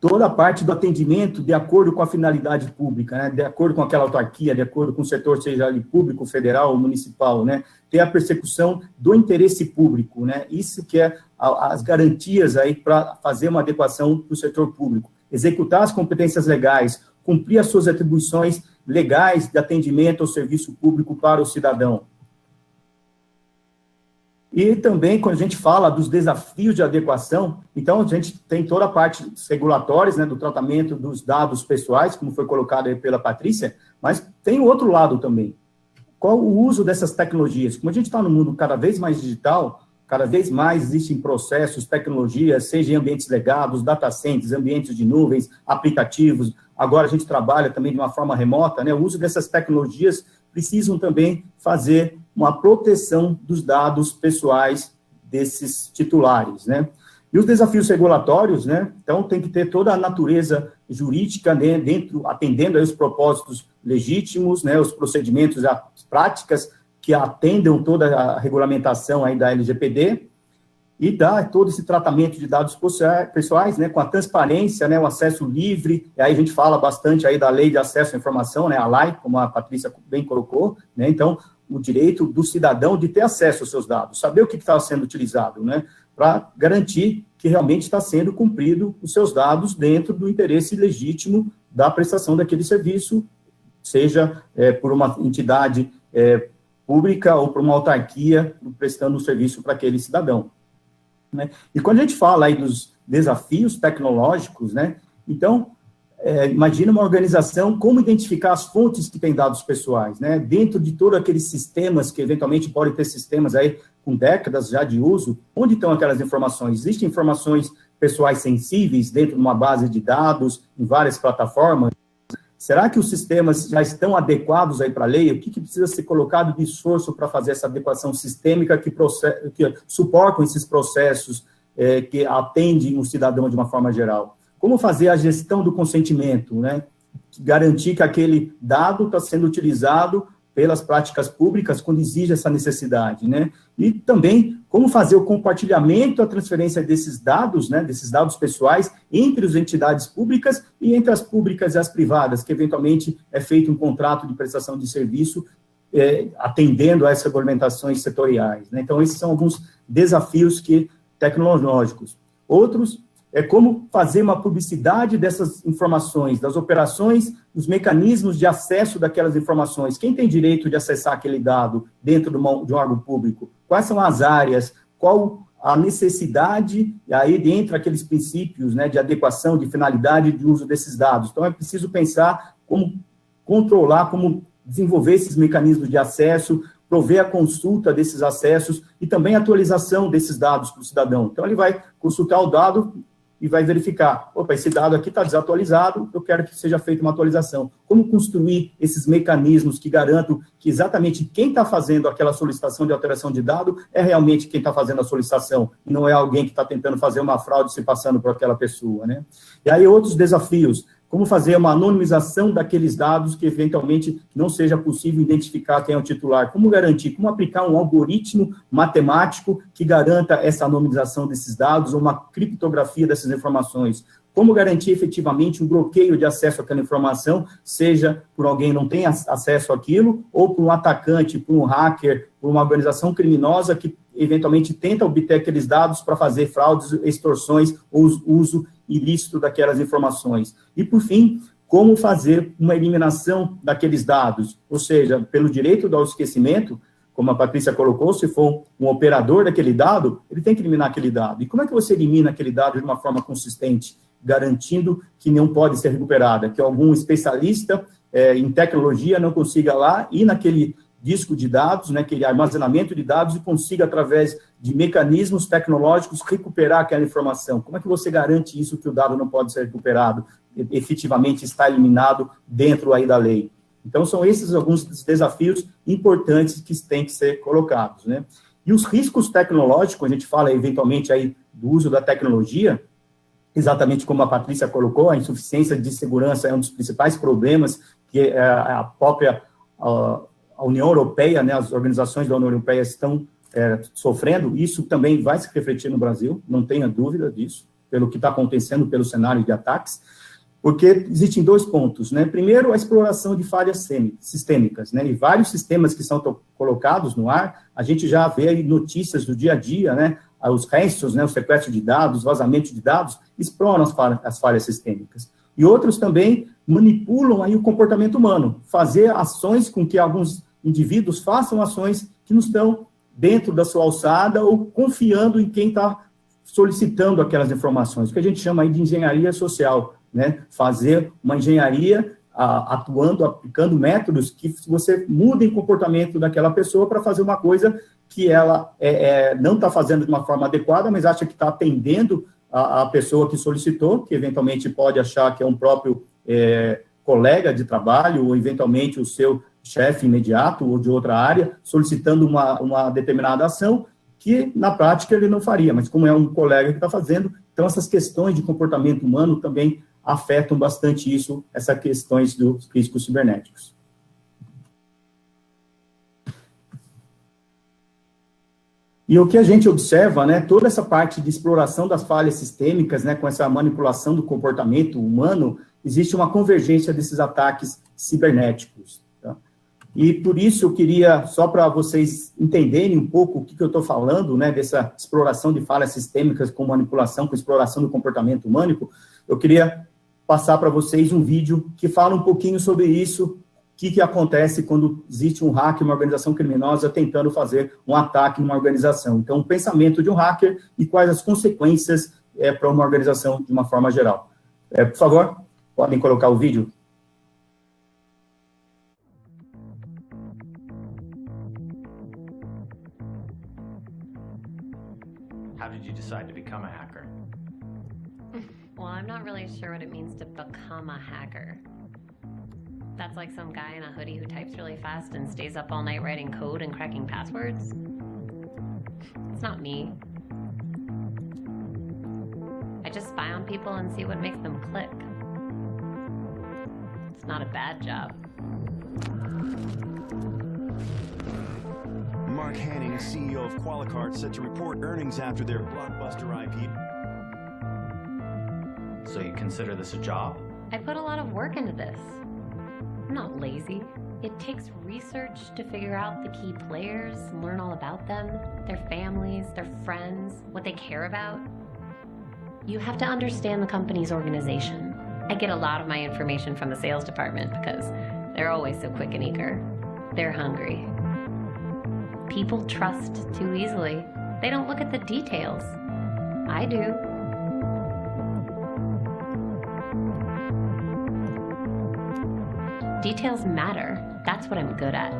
toda a parte do atendimento de acordo com a finalidade pública, né, de acordo com aquela autarquia, de acordo com o setor, seja ali público, federal ou municipal, né, ter a persecução do interesse público, né, isso que é as garantias aí para fazer uma adequação para o setor público, executar as competências legais, cumprir as suas atribuições legais de atendimento ao serviço público para o cidadão. E também, quando a gente fala dos desafios de adequação, então, a gente tem toda a parte regulatórias, né, do tratamento dos dados pessoais, como foi colocado aí pela Patrícia, mas tem o outro lado também. Qual o uso dessas tecnologias? Como a gente está no mundo cada vez mais digital, cada vez mais existem processos, tecnologias, seja em ambientes legados, data centers, ambientes de nuvens, aplicativos, agora a gente trabalha também de uma forma remota, né? O uso dessas tecnologias precisam também fazer uma proteção dos dados pessoais desses titulares, né? E os desafios regulatórios, né? Então, tem que ter toda a natureza jurídica, né, dentro, atendendo aí os propósitos legítimos, né, os procedimentos, as práticas que atendam toda a regulamentação aí da LGPD, e dar todo esse tratamento de dados pessoais, né, com a transparência, né, o acesso livre, e aí a gente fala bastante aí da Lei de Acesso à Informação, né, a LAI, como a Patrícia bem colocou, né, então, o direito do cidadão de ter acesso aos seus dados, saber o que está sendo utilizado, né, para garantir que realmente está sendo cumprido os seus dados dentro do interesse legítimo da prestação daquele serviço, seja por uma entidade pública ou por uma autarquia prestando um serviço para aquele cidadão, né? E quando a gente fala aí dos desafios tecnológicos, né, então, imagina uma organização, como identificar as fontes que têm dados pessoais, né, dentro de todos aqueles sistemas, que eventualmente podem ter sistemas aí com décadas já de uso, onde estão aquelas informações? Existem informações pessoais sensíveis dentro de uma base de dados, em várias plataformas? Será que os sistemas já estão adequados aí para a lei? O que precisa ser colocado de esforço para fazer essa adequação sistêmica que suportam esses processos que atendem o cidadão de uma forma geral? Como fazer a gestão do consentimento, né? Garantir que aquele dado está sendo utilizado pelas práticas públicas quando exige essa necessidade, né? E também como fazer o compartilhamento, a transferência desses dados, né, desses dados pessoais entre as entidades públicas e entre as públicas e as privadas, que eventualmente é feito um contrato de prestação de serviço atendendo a essas regulamentações setoriais, né? Então, esses são alguns desafios tecnológicos. Outros é como fazer uma publicidade dessas informações, das operações, dos mecanismos de acesso daquelas informações. Quem tem direito de acessar aquele dado dentro de um órgão público? Quais são as áreas? Qual a necessidade, e aí dentro aqueles princípios, né, de adequação, de finalidade de uso desses dados. Então, é preciso pensar como controlar, como desenvolver esses mecanismos de acesso, prover a consulta desses acessos e também a atualização desses dados para o cidadão. Então, ele vai consultar o dado e vai verificar, opa, esse dado aqui está desatualizado, eu quero que seja feita uma atualização. Como construir esses mecanismos que garantam que exatamente quem está fazendo aquela solicitação de alteração de dado é realmente quem está fazendo a solicitação, e não é alguém que está tentando fazer uma fraude se passando por aquela pessoa, né? E aí outros desafios, como fazer uma anonimização daqueles dados que eventualmente não seja possível identificar quem é o titular, como garantir, como aplicar um algoritmo matemático que garanta essa anonimização desses dados, ou uma criptografia dessas informações, como garantir efetivamente um bloqueio de acesso àquela informação, seja por alguém que não tem acesso àquilo, ou por um atacante, por um hacker, por uma organização criminosa que eventualmente tenta obter aqueles dados para fazer fraudes, extorsões ou uso ilícito daquelas informações. E, por fim, como fazer uma eliminação daqueles dados, ou seja, pelo direito ao esquecimento, como a Patrícia colocou, se for um operador daquele dado, ele tem que eliminar aquele dado. E como é que você elimina aquele dado de uma forma consistente, garantindo que não pode ser recuperada, que algum especialista em tecnologia não consiga lá ir naquele disco de dados, né, aquele armazenamento de dados, e consiga, através de mecanismos tecnológicos, recuperar aquela informação? Como é que você garante isso, que o dado não pode ser recuperado, efetivamente está eliminado dentro aí da lei? Então, são esses alguns desafios importantes que têm que ser colocados, né? E os riscos tecnológicos, a gente fala eventualmente aí do uso da tecnologia, exatamente como a Patrícia colocou, a insuficiência de segurança é um dos principais problemas que a própria a União Europeia, né, as organizações da União Europeia estão sofrendo. Isso também vai se refletir no Brasil, não tenha dúvida disso, pelo que está acontecendo pelo cenário de ataques, porque existem dois pontos, né? Primeiro, a exploração de falhas sistêmicas, né? E vários sistemas que são colocados no ar, a gente já vê aí notícias do dia a dia, né? Os restos, né? O sequestro de dados, vazamento de dados, exploram as falhas sistêmicas. E outros também manipulam aí o comportamento humano, fazer ações com que alguns indivíduos façam ações que não estão dentro da sua alçada ou confiando em quem está solicitando aquelas informações, que a gente chama aí de engenharia social, né? Fazer uma engenharia atuando, aplicando métodos que você muda o comportamento daquela pessoa para fazer uma coisa que ela não está fazendo de uma forma adequada, mas acha que está atendendo a pessoa que solicitou, que eventualmente pode achar que é um próprio colega de trabalho, ou eventualmente o seu chefe imediato ou de outra área, solicitando uma determinada ação, que na prática ele não faria, mas como é um colega que está fazendo, então essas questões de comportamento humano também afetam bastante isso, essas questões dos riscos cibernéticos. E o que a gente observa, né, toda essa parte de exploração das falhas sistêmicas, né, com essa manipulação do comportamento humano, existe uma convergência desses ataques cibernéticos. Tá? E por isso eu queria, só para vocês entenderem um pouco o que eu estou falando, né, dessa exploração de falhas sistêmicas com manipulação, com exploração do comportamento humano, eu queria passar para vocês um vídeo que fala um pouquinho sobre isso, o que acontece quando existe um hacker, uma organização criminosa tentando fazer um ataque numa organização. Então, o pensamento de um hacker e quais as consequências para uma organização de uma forma geral. Por favor, podem colocar o vídeo. How did you decide to become a hacker? Well, I'm not really sure what it means to become a hacker. That's like some guy in a hoodie who types really fast and stays up all night writing code and cracking passwords. It's not me. I just spy on people and see what makes them click. It's not a bad job. Mark Hanning, CEO of Qualicart, set to report earnings after their blockbuster IPO. So you consider this a job? I put a lot of work into this. I'm not lazy. It takes research to figure out the key players, learn all about them, their families, their friends, what they care about. You have to understand the company's organization. I get a lot of my information from the sales department because they're always so quick and eager. They're hungry. People trust too easily. They don't look at the details. I do. Details matter. That's what I'm good at.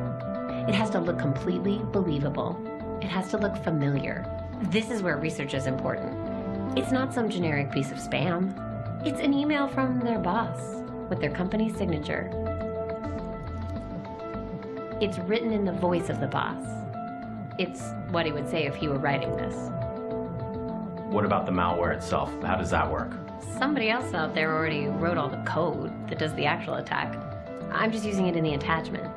It has to look completely believable. It has to look familiar. This is where research is important. It's not some generic piece of spam. It's an email from their boss with their company signature. It's written in the voice of the boss. It's what he would say if he were writing this. What about the malware itself? How does that work? Somebody else out there already wrote all the code that does the actual attack. I'm just using it in the attachment.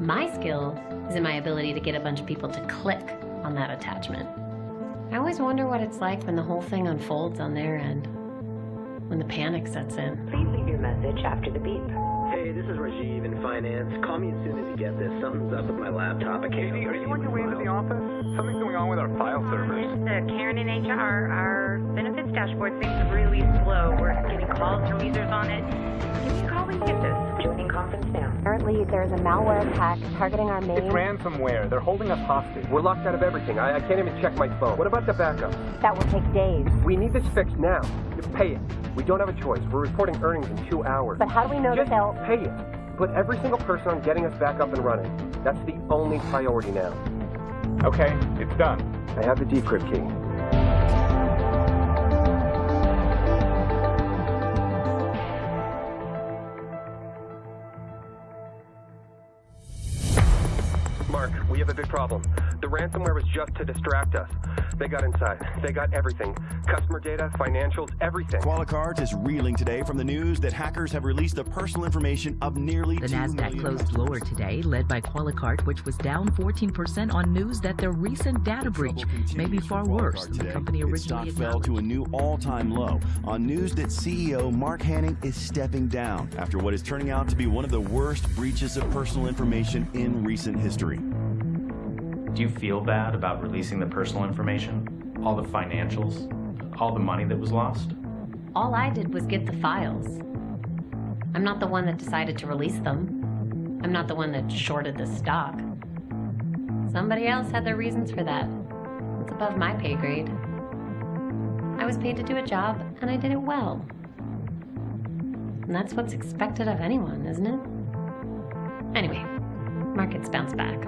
My skill is in my ability to get a bunch of people to click on that attachment. I always wonder what it's like when the whole thing unfolds on their end, when the panic sets in. Please leave your message after the beep. Hey, this is Rajiv in finance. Call me as soon as you get this. Something's up with my laptop. I can't. Katie, are you on your way into the office? Something's going on with our file servers. Karen in HR, our benefits dashboard seems really slow. We're getting calls from users on it. Can you call and get this? Joining conference now. Apparently, there's a malware attack targeting our main... It's ransomware. They're holding us hostage. We're locked out of everything. I can't even check my phone. What about the backup? That will take days. We need this fixed now. Just pay it. We don't have a choice. We're reporting earnings in 2 hours. But how do we know Just that they'll... pay it. Put every single person on getting us back up and running. That's the only priority now. Okay, it's done. I have the decrypt key. Mark, we have a big problem. The ransomware was just to distract us. They got inside. They got everything. Customer data, financials, everything. Qualicart is reeling today from the news that hackers have released the personal information of nearly 2 million The Nasdaq closed lower today, led by Qualicart, which was down 14% on news that their recent data breach may be far worse than the company originally Its stock fell to a new all-time low on news that CEO Mark Hanning is stepping down after what is turning out to be one of the worst breaches of personal information in recent history. Do you feel bad about releasing the personal information? All the financials? All the money that was lost? All I did was get the files. I'm not the one that decided to release them. I'm not the one that shorted the stock. Somebody else had their reasons for that. It's above my pay grade. I was paid to do a job, and I did it well. And that's what's expected of anyone, isn't it? Anyway, markets bounce back.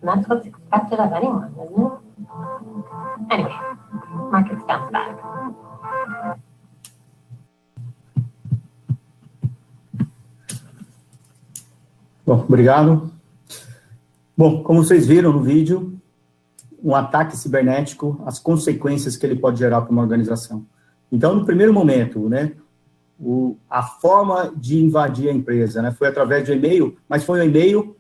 And that's what's expected of anyone, isn't it? Anyway, markets bounce back. Bom, obrigado. Bom, como vocês viram no vídeo, um ataque cibernético, as consequências que ele pode gerar para uma organização. Então, no primeiro momento, né, a forma de invadir a empresa, né, foi através de e-mail, mas foi um e-mail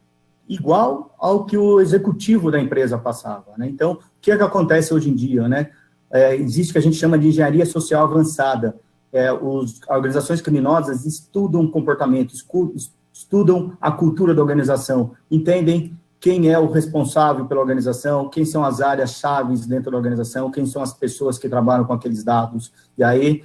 igual ao que o executivo da empresa passava, né? Então, o que é que acontece hoje em dia, né? Existe o que a gente chama de engenharia social avançada. As organizações criminosas estudam o comportamento, estudam a cultura da organização, entendem quem é o responsável pela organização, quem são as áreas-chave dentro da organização, quem são as pessoas que trabalham com aqueles dados, e aí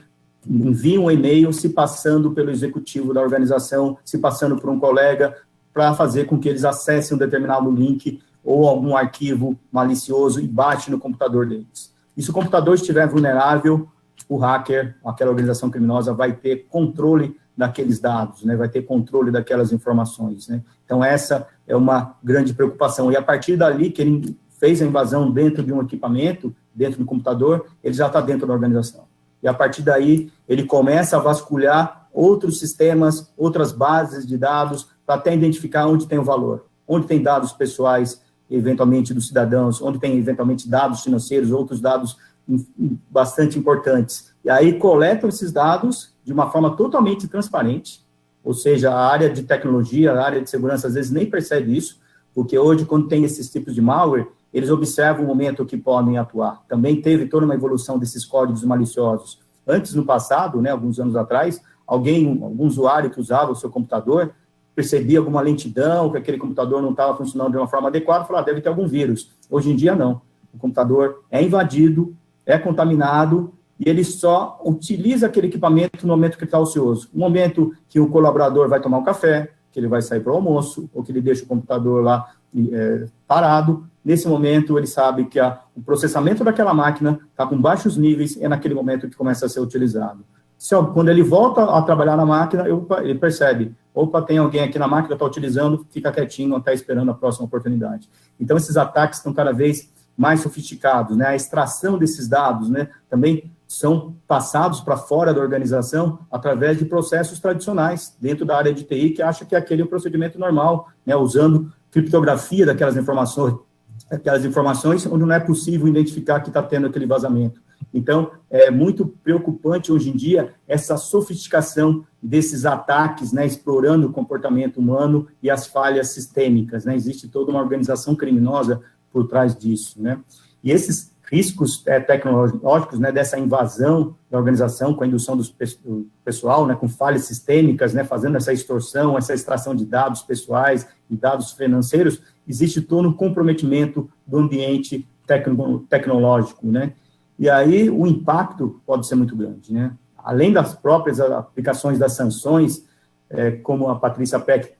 enviam um e-mail se passando pelo executivo da organização, se passando por um colega, para fazer com que eles acessem um determinado link ou algum arquivo malicioso e bate no computador deles. E se o computador estiver vulnerável, o hacker, aquela organização criminosa, vai ter controle daqueles dados, né, vai ter controle daquelas informações, né. Então, essa é uma grande preocupação. E a partir dali, que ele fez a invasão dentro de um equipamento, dentro do computador, ele já está dentro da organização. E a partir daí, ele começa a vasculhar outros sistemas, outras bases de dados, para até identificar onde tem o valor, onde tem dados pessoais, eventualmente, dos cidadãos, onde tem, eventualmente, dados financeiros, outros dados bastante importantes. E aí, coletam esses dados de uma forma totalmente transparente, ou seja, a área de tecnologia, a área de segurança, às vezes, nem percebe isso, porque hoje, quando tem esses tipos de malware, eles observam o momento que podem atuar. Também teve toda uma evolução desses códigos maliciosos. Antes, no passado, né, alguns anos atrás, algum usuário que usava o seu computador, percebia alguma lentidão, que aquele computador não estava funcionando de uma forma adequada, falava, deve ter algum vírus. Hoje em dia, não. O computador é invadido, é contaminado, e ele só utiliza aquele equipamento no momento que está ocioso. No momento que o colaborador vai tomar um café, que ele vai sair para o almoço, ou que ele deixa o computador lá parado, nesse momento ele sabe que o processamento daquela máquina está com baixos níveis, é naquele momento que começa a ser utilizado. Quando ele volta a trabalhar na máquina, ele percebe, opa, tem alguém aqui na máquina, está utilizando, fica quietinho, está esperando a próxima oportunidade. Então, esses ataques estão cada vez mais sofisticados, né? A extração desses dados, né, também são passados para fora da organização através de processos tradicionais, dentro da área de TI, que acha que aquele é o procedimento normal, né, usando criptografia daquelas informações onde não é possível identificar que está tendo aquele vazamento. Então, é muito preocupante hoje em dia essa sofisticação desses ataques, né, explorando o comportamento humano e as falhas sistêmicas, né, existe toda uma organização criminosa por trás disso, né, e esses riscos tecnológicos, né, dessa invasão da organização com a indução do pessoal, né, com falhas sistêmicas, né, fazendo essa extorsão, essa extração de dados pessoais e dados financeiros, existe todo um comprometimento do ambiente tecnológico, né, e aí o impacto pode ser muito grande, né? Além das próprias aplicações das sanções, como a Patrícia Peck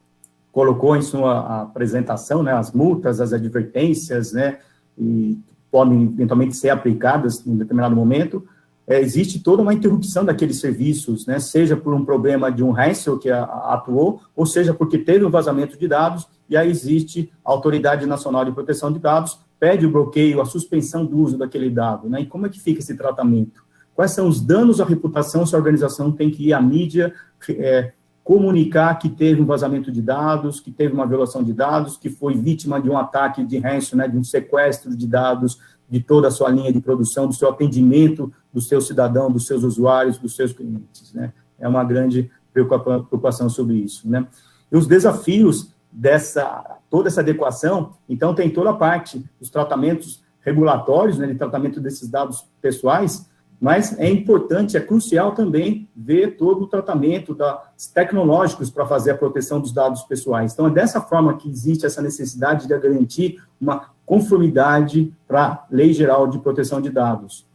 colocou em sua apresentação, né, as multas, as advertências, né, e podem eventualmente ser aplicadas em determinado momento, existe toda uma interrupção daqueles serviços, né, seja por um problema de um ransomware que atuou, ou seja porque teve um vazamento de dados, e aí existe a Autoridade Nacional de Proteção de Dados, pede o bloqueio, a suspensão do uso daquele dado, né, e como é que fica esse tratamento? Quais são os danos à reputação se a organização tem que ir à mídia, comunicar que teve um vazamento de dados, que teve uma violação de dados, que foi vítima de um ataque de ransomware, né, de um sequestro de dados, de toda a sua linha de produção, do seu atendimento, do seu cidadão, dos seus usuários, dos seus clientes, né? É uma grande preocupação sobre isso, né? E os desafios toda essa adequação, então tem toda a parte dos tratamentos regulatórios, né, de tratamento desses dados pessoais, mas é importante, é crucial também ver todo o tratamento tecnológicos para fazer a proteção dos dados pessoais. Então, é dessa forma que existe essa necessidade de garantir uma conformidade para a Lei Geral de Proteção de Dados,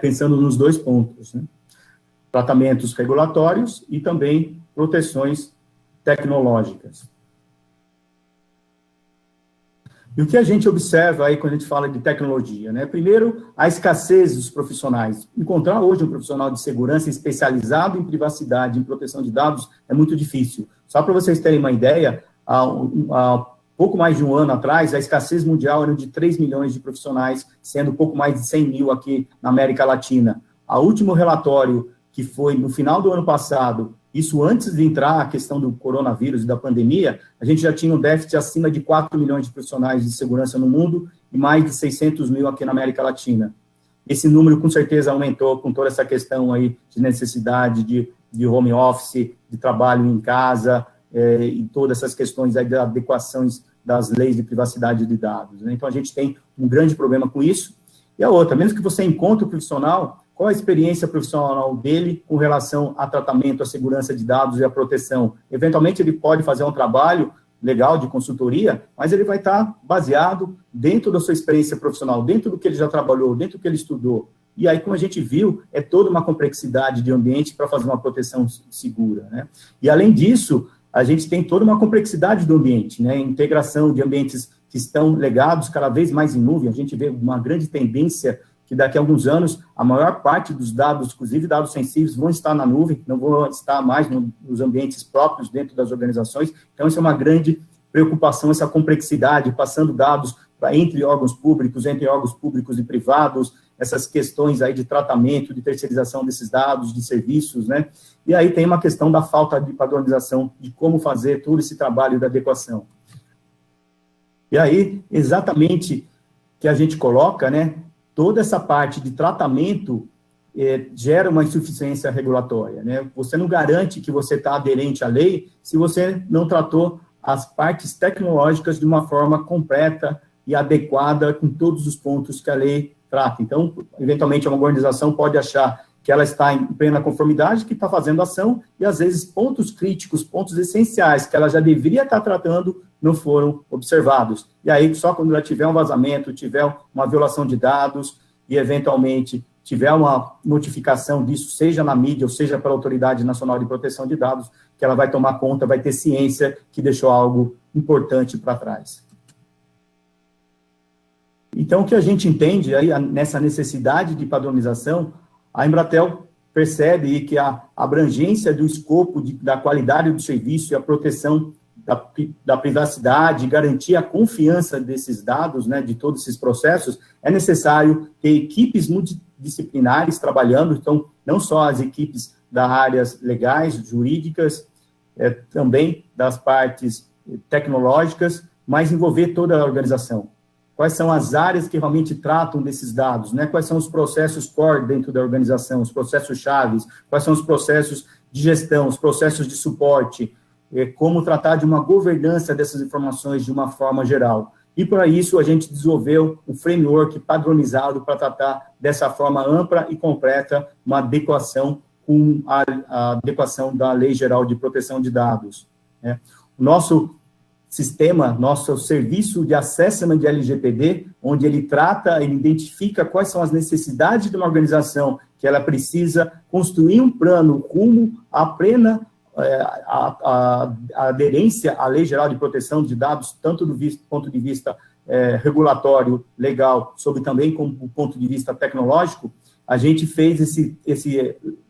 pensando nos dois pontos, né? Tratamentos regulatórios e também proteções tecnológicas. E o que a gente observa aí quando a gente fala de tecnologia, né? Primeiro, a escassez dos profissionais. Encontrar hoje um profissional de segurança especializado em privacidade, em proteção de dados, é muito difícil. Só para vocês terem uma ideia, há pouco mais de um ano atrás, a escassez mundial era de 3 milhões de profissionais, sendo pouco mais de 100 mil aqui na América Latina. O último relatório, que foi no final do ano passado, isso antes de entrar a questão do coronavírus e da pandemia, a gente já tinha um déficit acima de 4 milhões de profissionais de segurança no mundo e mais de 600 mil aqui na América Latina. Esse número, com certeza, aumentou com toda essa questão aí de necessidade de home office, de trabalho em casa, e todas essas questões aí de adequações das leis de privacidade de dados, né? Então, a gente tem um grande problema com isso. E a outra, mesmo que você encontre o profissional, qual a experiência profissional dele com relação a tratamento, a segurança de dados e a proteção? Eventualmente, ele pode fazer um trabalho legal de consultoria, mas ele vai estar baseado dentro da sua experiência profissional, dentro do que ele já trabalhou, dentro do que ele estudou. E aí, como a gente viu, é toda uma complexidade de ambiente para fazer uma proteção segura, né? E, além disso, a gente tem toda uma complexidade do ambiente, né? Integração de ambientes que estão legados cada vez mais em nuvem. A gente vê uma grande tendência que daqui a alguns anos, a maior parte dos dados, inclusive dados sensíveis, vão estar na nuvem, não vão estar mais nos ambientes próprios dentro das organizações. Então, isso é uma grande preocupação, essa complexidade, passando dados entre órgãos públicos e privados, essas questões aí de tratamento, de terceirização desses dados, de serviços, né? E aí tem uma questão da falta de padronização, de como fazer todo esse trabalho de adequação. E aí, exatamente, que a gente coloca, né? Toda essa parte de tratamento gera uma insuficiência regulatória, né? Você não garante que você está aderente à lei se você não tratou as partes tecnológicas de uma forma completa e adequada com todos os pontos que a lei trata. Então, eventualmente, uma organização pode achar que ela está em plena conformidade, que está fazendo ação, e às vezes pontos críticos, pontos essenciais que ela já deveria estar tratando, não foram observados. E aí, só quando ela tiver um vazamento, tiver uma violação de dados, e eventualmente tiver uma notificação disso, seja na mídia, ou seja pela Autoridade Nacional de Proteção de Dados, que ela vai tomar conta, vai ter ciência que deixou algo importante para trás. Então, o que a gente entende aí, nessa necessidade de padronização, a Embratel percebe que a abrangência do escopo da qualidade do serviço e a proteção da privacidade, garantir a confiança desses dados, né, de todos esses processos, é necessário ter equipes multidisciplinares trabalhando, então, não só as equipes das áreas legais, jurídicas, também das partes tecnológicas, mas envolver toda a organização. Quais são as áreas que realmente tratam desses dados, né? Quais são os processos core dentro da organização, os processos chaves, quais são os processos de gestão, os processos de suporte, como tratar de uma governança dessas informações de uma forma geral. E, para isso, a gente desenvolveu um framework padronizado para tratar dessa forma ampla e completa uma adequação com a adequação da Lei Geral de Proteção de Dados, né? O nosso sistema, nosso serviço de assessment de LGPD, onde ele trata, ele identifica quais são as necessidades de uma organização que ela precisa construir um plano rumo à plena a aderência à Lei Geral de Proteção de Dados, tanto do ponto de vista regulatório, legal, sobre também como do ponto de vista tecnológico. A gente fez esse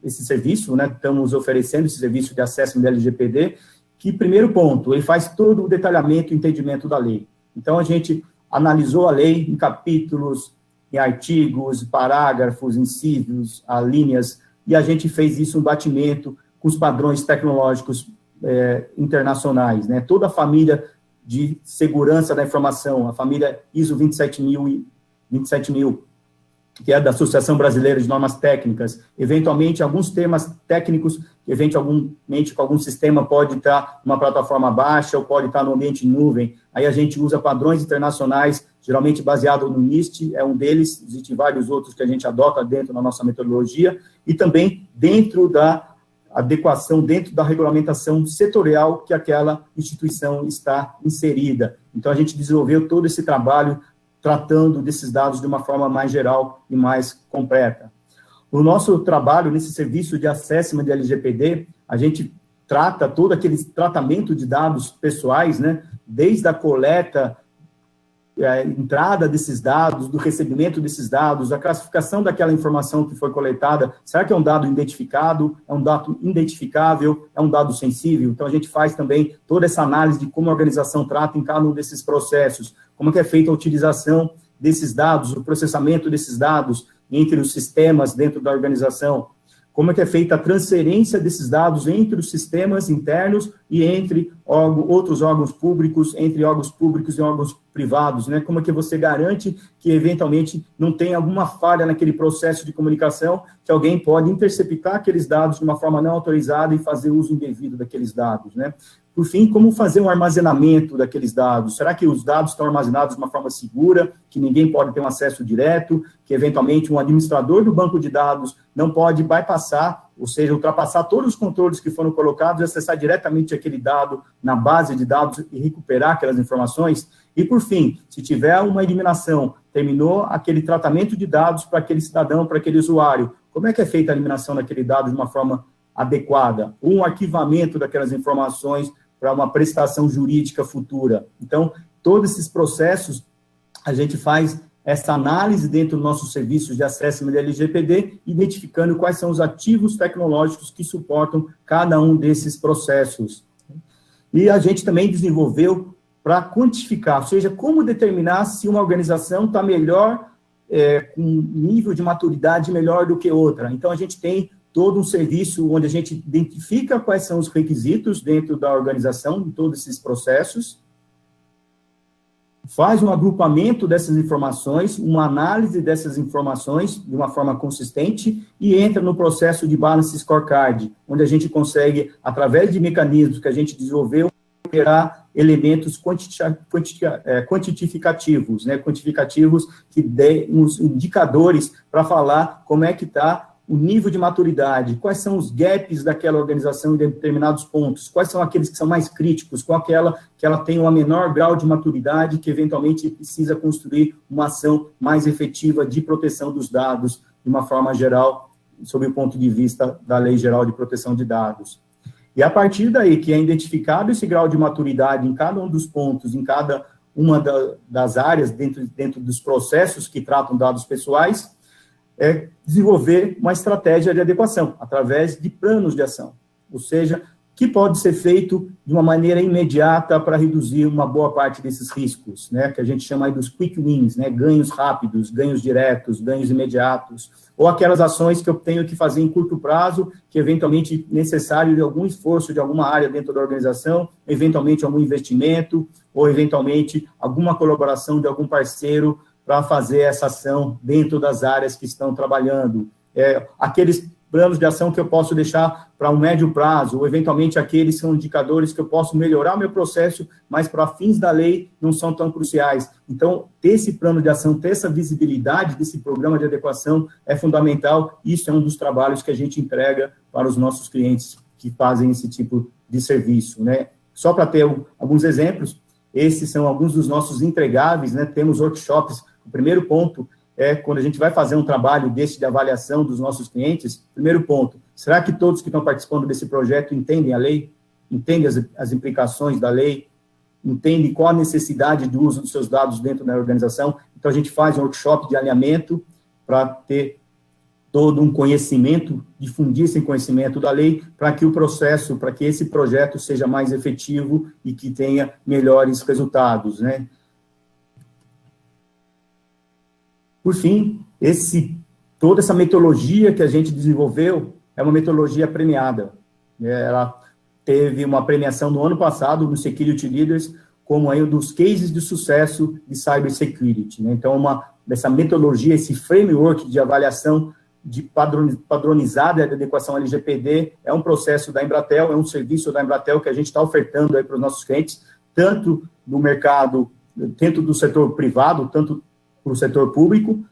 serviço, né? Estamos oferecendo esse serviço de assessment de LGPD, que, primeiro ponto, ele faz todo o detalhamento e entendimento da lei. Então, a gente analisou a lei em capítulos, em artigos, parágrafos, incisos, alíneas, e a gente fez isso um batimento com os padrões tecnológicos internacionais, né? Toda a família de segurança da informação, a família ISO 27000, que é da Associação Brasileira de Normas Técnicas, eventualmente alguns temas técnicos, eventualmente com algum sistema pode estar numa plataforma baixa ou pode estar no ambiente em nuvem, aí a gente usa padrões internacionais, geralmente baseado no NIST, é um deles, existem vários outros que a gente adota dentro da nossa metodologia, e também dentro da adequação, dentro da regulamentação setorial que aquela instituição está inserida. Então, a gente desenvolveu todo esse trabalho tratando desses dados de uma forma mais geral e mais completa. O nosso trabalho nesse serviço de assessment de LGPD, a gente trata todo aquele tratamento de dados pessoais, né, desde a coleta, a entrada desses dados, do recebimento desses dados, a classificação daquela informação que foi coletada. Será que é um dado identificado? É um dado identificável? É um dado sensível? Então, a gente faz também toda essa análise de como a organização trata em cada um desses processos, como que é feita a utilização desses dados, o processamento desses dados entre os sistemas dentro da organização, como é que é feita a transferência desses dados entre os sistemas internos e entre outros órgãos públicos, entre órgãos públicos e órgãos privados, né? Como é que você garante que, eventualmente, não tem alguma falha naquele processo de comunicação, que alguém pode interceptar aqueles dados de uma forma não autorizada e fazer uso indevido daqueles dados, né? Por fim, como fazer um armazenamento daqueles dados? Será que os dados estão armazenados de uma forma segura, que ninguém pode ter um acesso direto, que, eventualmente, um administrador do banco de dados não pode bypassar, ou seja, ultrapassar todos os controles que foram colocados e acessar diretamente aquele dado na base de dados e recuperar aquelas informações? E, por fim, se tiver uma eliminação, terminou aquele tratamento de dados para aquele cidadão, para aquele usuário, como é que é feita a eliminação daquele dado de uma forma adequada? Um arquivamento daquelas informações para uma prestação jurídica futura. Então, todos esses processos, a gente faz essa análise dentro dos nossos serviços de assessment de LGPD, identificando quais são os ativos tecnológicos que suportam cada um desses processos. E a gente também desenvolveu para quantificar, ou seja, como determinar se uma organização está melhor, com um nível de maturidade melhor do que outra. Então, a gente tem todo um serviço onde a gente identifica quais são os requisitos dentro da organização, de todos esses processos, faz um agrupamento dessas informações, uma análise dessas informações de uma forma consistente e entra no processo de Balance Scorecard, onde a gente consegue, através de mecanismos que a gente desenvolveu, gerar elementos quantificativos, né, quantificativos que dêem uns indicadores para falar como é que está o nível de maturidade, quais são os gaps daquela organização em determinados pontos, quais são aqueles que são mais críticos, qual aquela que ela tem um menor grau de maturidade, que eventualmente precisa construir uma ação mais efetiva de proteção dos dados, de uma forma geral, sob o ponto de vista da Lei Geral de Proteção de Dados. E a partir daí que é identificado esse grau de maturidade em cada um dos pontos, em cada uma das áreas, dentro dos processos que tratam dados pessoais, desenvolver uma estratégia de adequação, através de planos de ação, ou seja, que pode ser feito de uma maneira imediata para reduzir uma boa parte desses riscos, né, que a gente chama aí dos quick wins, né, ganhos rápidos, ganhos diretos, ganhos imediatos, ou aquelas ações que eu tenho que fazer em curto prazo, que eventualmente necessário de algum esforço de alguma área dentro da organização, eventualmente algum investimento, ou eventualmente alguma colaboração de algum parceiro para fazer essa ação dentro das áreas que estão trabalhando. Aqueles planos de ação que eu posso deixar para um médio prazo, ou eventualmente aqueles são indicadores que eu posso melhorar o meu processo, mas para fins da lei não são tão cruciais. Então, ter esse plano de ação, ter essa visibilidade desse programa de adequação é fundamental. Isso é um dos trabalhos que a gente entrega para os nossos clientes que fazem esse tipo de serviço, né? Só para ter alguns exemplos, esses são alguns dos nossos entregáveis, né? Temos workshops. O primeiro ponto é quando a gente vai fazer um trabalho desse de avaliação dos nossos clientes, primeiro ponto, será que todos que estão participando desse projeto entendem a lei? Entendem as implicações da lei? Entendem qual a necessidade do uso dos seus dados dentro da organização? Então, a gente faz um workshop de alinhamento para ter todo um conhecimento, difundir esse conhecimento da lei, para que o processo, para que esse projeto seja mais efetivo e que tenha melhores resultados, né? Por fim, toda essa metodologia que a gente desenvolveu é uma metodologia premiada. Ela teve uma premiação no ano passado no Security Leaders como um dos cases de sucesso de cybersecurity, né? Então, essa metodologia, esse framework de avaliação padronizada de adequação LGPD é um processo da Embratel, é um serviço da Embratel que a gente está ofertando aí para os nossos clientes, tanto no mercado, dentro do setor privado, tanto para o setor público,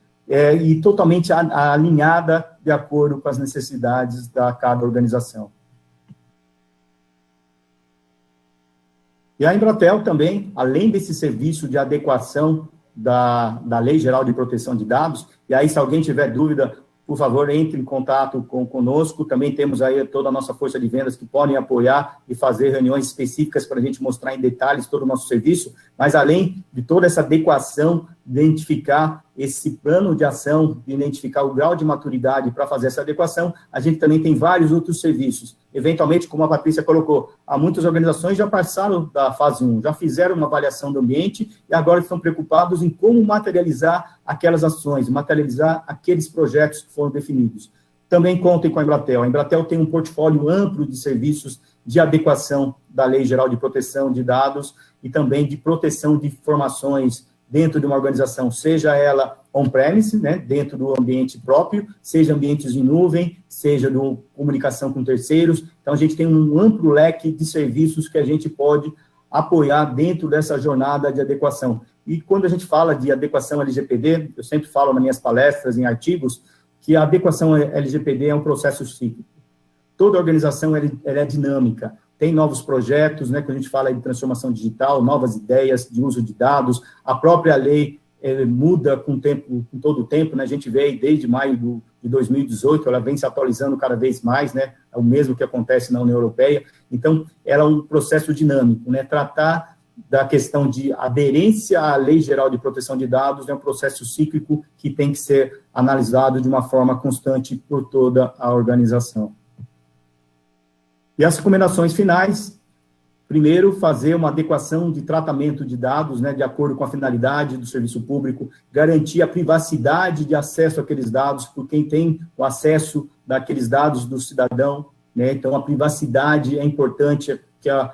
e totalmente alinhada de acordo com as necessidades da cada organização. E a Embratel também, além desse serviço de adequação da Lei Geral de Proteção de Dados, e aí, se alguém tiver dúvida, por favor, entre em contato conosco. Também temos aí toda a nossa força de vendas que podem apoiar e fazer reuniões específicas para a gente mostrar em detalhes todo o nosso serviço, mas além de toda essa adequação, identificar esse plano de ação, identificar o grau de maturidade para fazer essa adequação, a gente também tem vários outros serviços. Eventualmente, como a Patrícia colocou, há muitas organizações já passaram da fase 1, já fizeram uma avaliação do ambiente e agora estão preocupados em como materializar aquelas ações, materializar aqueles projetos que foram definidos. Também contem com a Embratel. A Embratel tem um portfólio amplo de serviços de adequação da Lei Geral de Proteção de Dados e também de proteção de informações dentro de uma organização, seja ela on-premise, né, dentro do ambiente próprio, seja ambientes em nuvem, seja do comunicação com terceiros. Então, a gente tem um amplo leque de serviços que a gente pode apoiar dentro dessa jornada de adequação. E quando a gente fala de adequação LGPD, eu sempre falo nas minhas palestras, em artigos, que a adequação LGPD é um processo cíclico. Toda organização ela é dinâmica, tem novos projetos, né, quando a gente fala de transformação digital, novas ideias de uso de dados, a própria lei muda com todo o tempo, né, a gente vê desde maio de 2018, ela vem se atualizando cada vez mais, né, é o mesmo que acontece na União Europeia, então, ela é um processo dinâmico, né, tratar da questão de aderência à Lei Geral de Proteção de Dados é um processo cíclico que tem que ser analisado de uma forma constante por toda a organização. E as recomendações finais, primeiro, fazer uma adequação de tratamento de dados, né, de acordo com a finalidade do serviço público, garantir a privacidade de acesso àqueles dados, por quem tem o acesso daqueles dados do cidadão, né, então a privacidade é importante, que a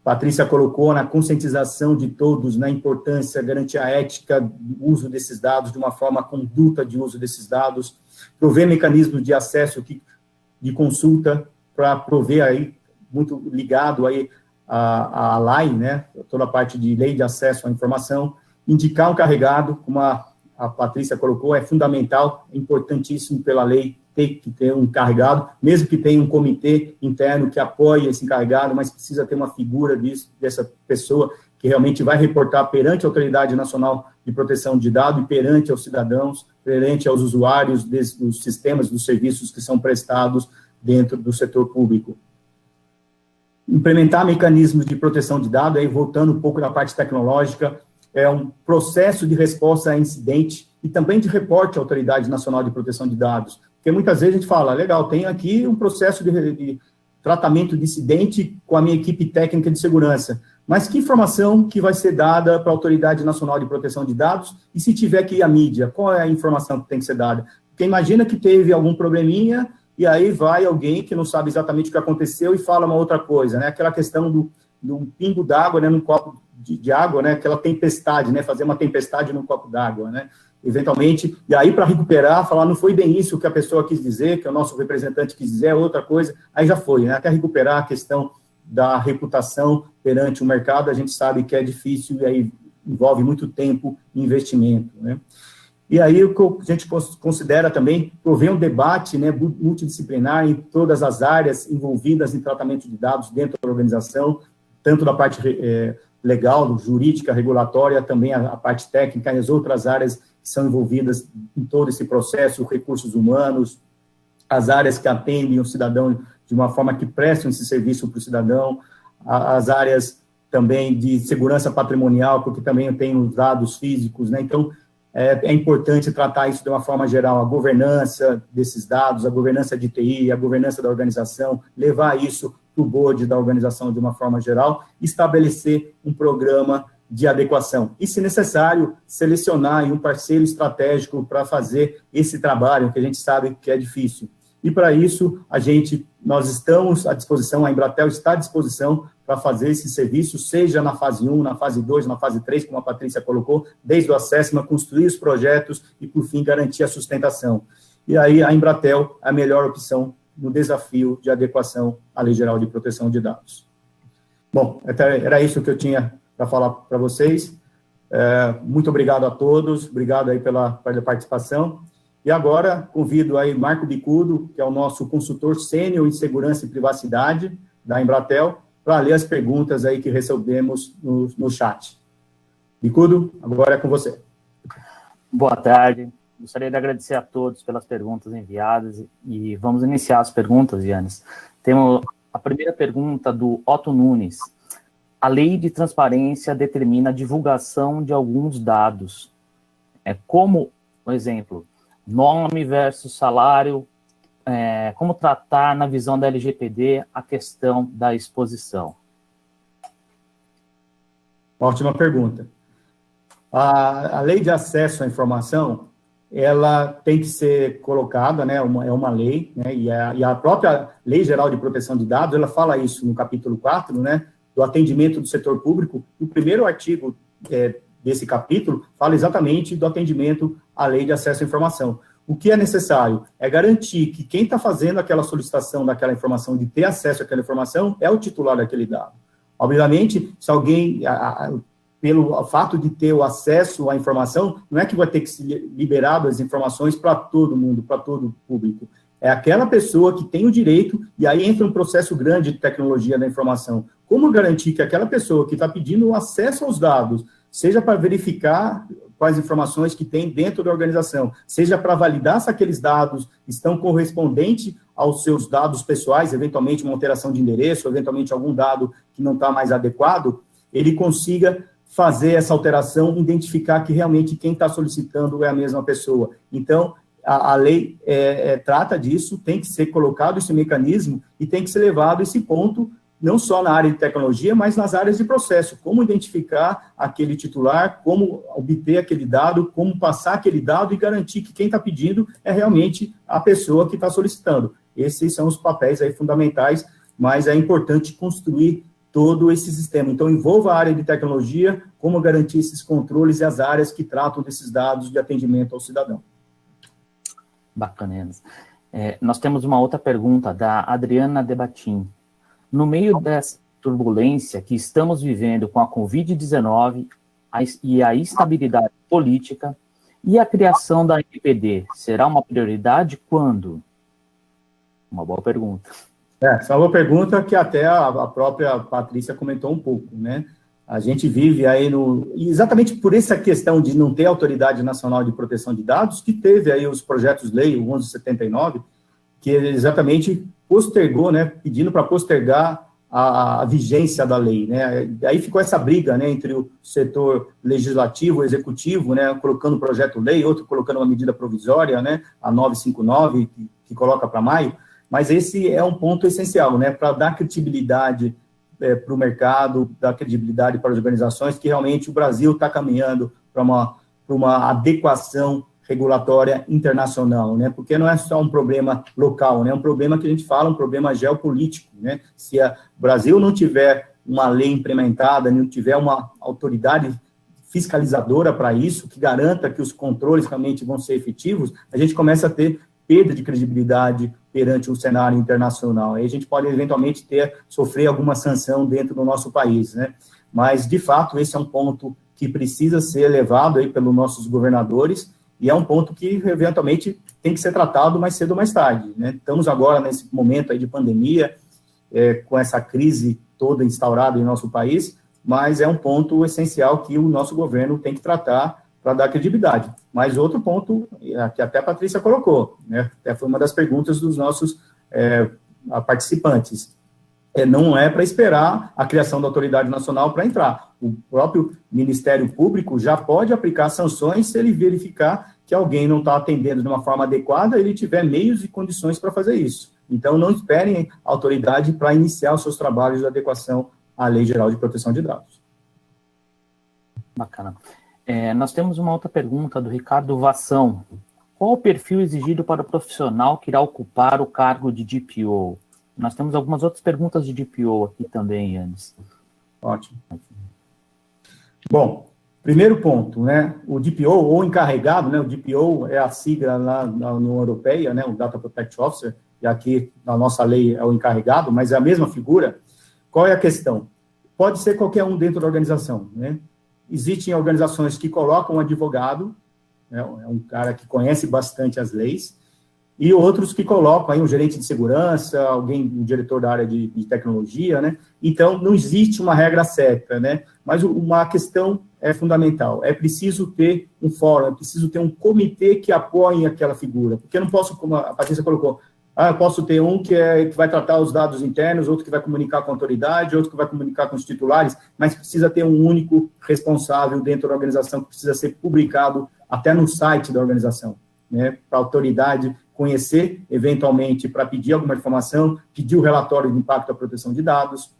Patrícia colocou na conscientização de todos, na importância, garantir a ética do uso desses dados, de uma forma, a conduta de uso desses dados, prover mecanismos de acesso, de consulta, para prover aí, muito ligado aí a LAI, né, toda a parte de lei de acesso à informação, indicar um carregado, como a Patrícia colocou, é fundamental, é importantíssimo pela lei ter que ter um encarregado, mesmo que tenha um comitê interno que apoie esse encarregado, mas precisa ter uma figura dessa pessoa que realmente vai reportar perante a Autoridade Nacional de Proteção de Dados e perante aos cidadãos, perante aos usuários dos sistemas, dos serviços que são prestados dentro do setor público. Implementar mecanismos de proteção de dados, aí voltando um pouco na parte tecnológica, é um processo de resposta a incidente e também de reporte à Autoridade Nacional de Proteção de Dados, porque muitas vezes a gente fala, legal, tem aqui um processo de tratamento de incidente com a minha equipe técnica de segurança, mas que informação que vai ser dada para a Autoridade Nacional de Proteção de Dados e se tiver que ir à mídia, qual é a informação que tem que ser dada? Porque imagina que teve algum probleminha e aí vai alguém que não sabe exatamente o que aconteceu e fala uma outra coisa, né? Aquela questão do pingo d'água, né, num copo de água, né? Aquela tempestade, né? Fazer uma tempestade num copo d'água, né? Eventualmente, e aí para recuperar, falar, não foi bem isso que a pessoa quis dizer, que o nosso representante quis dizer, outra coisa, aí já foi, né? Até recuperar a questão da reputação perante o mercado, a gente sabe que é difícil e aí envolve muito tempo e investimento, né? E aí o que a gente considera também prover um debate, né, multidisciplinar em todas as áreas envolvidas em tratamento de dados dentro da organização, tanto da parte legal, jurídica, regulatória, também a parte técnica e as outras áreas que são envolvidas em todo esse processo, recursos humanos, as áreas que atendem o cidadão de uma forma que prestam esse serviço para o cidadão, as áreas também de segurança patrimonial, porque também tem os dados físicos, né, então é importante tratar isso de uma forma geral, a governança desses dados, a governança de TI, a governança da organização, levar isso para o board da organização de uma forma geral, estabelecer um programa de adequação. E, se necessário, selecionar um parceiro estratégico para fazer esse trabalho, que a gente sabe que é difícil. E, para isso, nós estamos à disposição, a Embratel está à disposição para fazer esse serviço, seja na fase 1, na fase 2, na fase 3, como a Patrícia colocou, desde o assessment, construir os projetos e, por fim, garantir a sustentação. E aí, a Embratel é a melhor opção no desafio de adequação à Lei Geral de Proteção de Dados. Bom, era isso que eu tinha para falar para vocês. Muito obrigado a todos, obrigado aí pela participação. E agora, convido aí Marco Bicudo, que é o nosso consultor sênior em segurança e privacidade da Embratel, para ler as perguntas aí que recebemos no chat. Bicudo, agora é com você. Boa tarde. Gostaria de agradecer a todos pelas perguntas enviadas e vamos iniciar as perguntas, Yannis. Temos a primeira pergunta do Otto Nunes. A lei de transparência determina a divulgação de alguns dados, como, por exemplo, nome versus salário, como tratar na visão da LGPD a questão da exposição. Ótima pergunta. A lei de acesso à informação, ela tem que ser colocada, né, é uma lei, né, e a própria Lei Geral de Proteção de Dados, ela fala isso no capítulo 4, né, do atendimento do setor público. O primeiro artigo desse capítulo fala exatamente do atendimento à Lei de Acesso à Informação. O que é necessário é garantir que quem está fazendo aquela solicitação daquela informação, de ter acesso àquela informação, é o titular daquele dado. Obviamente, se alguém, pelo fato de ter o acesso à informação, não é que vai ter que ser liberado as informações para todo mundo, para todo o público. É aquela pessoa que tem o direito, e aí entra um processo grande de tecnologia da informação. Como garantir que aquela pessoa que está pedindo o acesso aos dados, seja para verificar quais informações que tem dentro da organização, seja para validar se aqueles dados estão correspondentes aos seus dados pessoais, eventualmente uma alteração de endereço, eventualmente algum dado que não está mais adequado, ele consiga fazer essa alteração, identificar que realmente quem está solicitando é a mesma pessoa. Então, a lei trata disso, tem que ser colocado esse mecanismo e tem que ser levado esse ponto, não só na área de tecnologia, mas nas áreas de processo, como identificar aquele titular, como obter aquele dado, como passar aquele dado e garantir que quem está pedindo é realmente a pessoa que está solicitando. Esses são os papéis aí fundamentais, mas é importante construir todo esse sistema. Então, envolva a área de tecnologia, como garantir esses controles e as áreas que tratam desses dados de atendimento ao cidadão. Bacana. Nós temos uma outra pergunta da Adriana Debatim. No meio dessa turbulência que estamos vivendo com a Covid-19 e a instabilidade política e a criação da LGPD, será uma prioridade quando? Uma boa pergunta. Essa é uma boa pergunta que até a própria Patrícia comentou um pouco, né? A gente vive aí exatamente por essa questão de não ter Autoridade Nacional de Proteção de Dados, que teve aí os projetos de lei, o 1179, que exatamente postergou, né, pedindo para postergar a vigência da lei, né, aí ficou essa briga, né, entre o setor legislativo, executivo, né, colocando o projeto de lei, outro colocando uma medida provisória, né, a 959, que coloca para maio, mas esse é um ponto essencial, né, para dar credibilidade para o mercado, dar credibilidade para as organizações, que realmente o Brasil está caminhando para uma adequação regulatória internacional, né, porque não é só um problema local, né, é um problema que a gente fala, um problema geopolítico, né, se o Brasil não tiver uma lei implementada, não tiver uma autoridade fiscalizadora para isso, que garanta que os controles realmente vão ser efetivos, a gente começa a ter perda de credibilidade perante o cenário internacional, aí a gente pode eventualmente sofrer alguma sanção dentro do nosso país, né, mas de fato esse é um ponto que precisa ser levado aí pelos nossos governadores, e é um ponto que, eventualmente, tem que ser tratado mais cedo ou mais tarde, né? Estamos agora nesse momento aí de pandemia, com essa crise toda instaurada em nosso país, mas é um ponto essencial que o nosso governo tem que tratar para dar credibilidade. Mas outro ponto, que até a Patrícia colocou, né? Até foi uma das perguntas dos nossos participantes. Não é para esperar a criação da autoridade nacional para entrar. O próprio Ministério Público já pode aplicar sanções se ele verificar que alguém não está atendendo de uma forma adequada, ele tiver meios e condições para fazer isso. Então, não esperem a autoridade para iniciar os seus trabalhos de adequação à Lei Geral de Proteção de Dados. Bacana. Nós temos uma outra pergunta do Ricardo Vação. Qual o perfil exigido para o profissional que irá ocupar o cargo de DPO? Nós temos algumas outras perguntas de DPO aqui também, Yannis. Ótimo. Bom, primeiro ponto, né, o DPO, ou encarregado, né, o DPO é a sigla lá na União Europeia, né, o Data Protection Officer, e aqui na nossa lei é o encarregado, mas é a mesma figura. Qual é a questão? Pode ser qualquer um dentro da organização, né? Existem organizações que colocam um advogado, né, é um cara que conhece bastante as leis, e outros que colocam aí um gerente de segurança, um diretor da área de tecnologia, né? Então, não existe uma regra certa, né? Mas uma questão é fundamental. É preciso ter um fórum, é preciso ter um comitê que apoie aquela figura, porque eu não posso, como a Patrícia colocou, eu posso ter um que vai tratar os dados internos, outro que vai comunicar com a autoridade, outro que vai comunicar com os titulares, mas precisa ter um único responsável dentro da organização, que precisa ser publicado até no site da organização, né, para a autoridade conhecer, eventualmente, para pedir alguma informação, pedir o relatório de impacto da proteção de dados,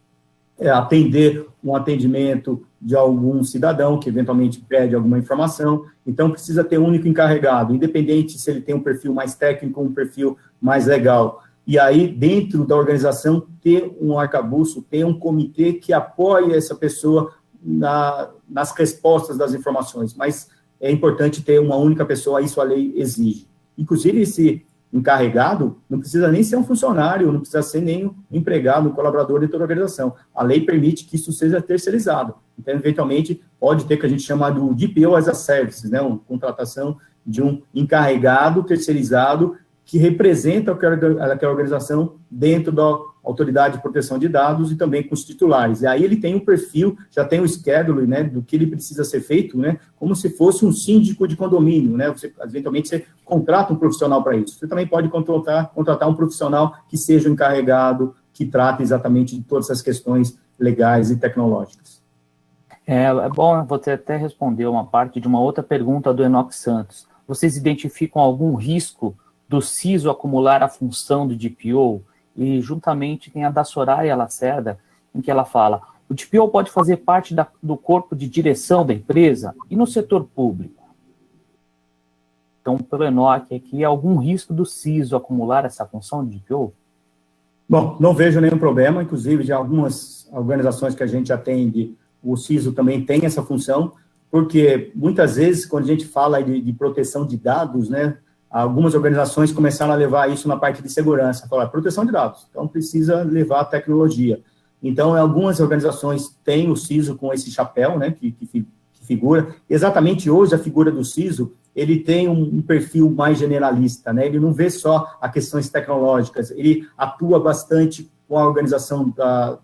atender um atendimento de algum cidadão que eventualmente pede alguma informação. Então, precisa ter um único encarregado, independente se ele tem um perfil mais técnico ou um perfil mais legal. E aí, dentro da organização, ter um arcabouço, ter um comitê que apoie essa pessoa nas respostas das informações. Mas é importante ter uma única pessoa, isso a lei exige. Inclusive, esse encarregado não precisa nem ser um funcionário, não precisa ser nem um empregado, um colaborador de toda a organização. A lei permite que isso seja terceirizado. Então, eventualmente, pode ter o que a gente chama do DPO as a Service, né, uma contratação de um encarregado terceirizado que representa aquela organização dentro da autoridade de proteção de dados e também com os titulares. E aí ele tem um perfil, já tem o schedule, né, do que ele precisa ser feito, né, como se fosse um síndico de condomínio, né, eventualmente você contrata um profissional para isso. Você também pode contratar um profissional que seja o encarregado, que trate exatamente de todas essas questões legais e tecnológicas. É bom, você até respondeu uma parte de uma outra pergunta do Enoque Santos. Vocês identificam algum risco do CISO acumular a função do DPO? E juntamente tem a da Soraya Lacerda, em que ela fala, o DPO pode fazer parte do corpo de direção da empresa e no setor público. Então, pelo Enoque, aqui, algum risco do CISO acumular essa função de DPO? Bom, não vejo nenhum problema, inclusive, de algumas organizações que a gente atende, o CISO também tem essa função, porque muitas vezes, quando a gente fala de proteção de dados, né, algumas organizações começaram a levar isso na parte de segurança, falar proteção de dados, então precisa levar a tecnologia. Então, algumas organizações têm o CISO com esse chapéu, né, que figura. Exatamente hoje, a figura do CISO, ele tem um perfil mais generalista, né, ele não vê só as questões tecnológicas, ele atua bastante com a organização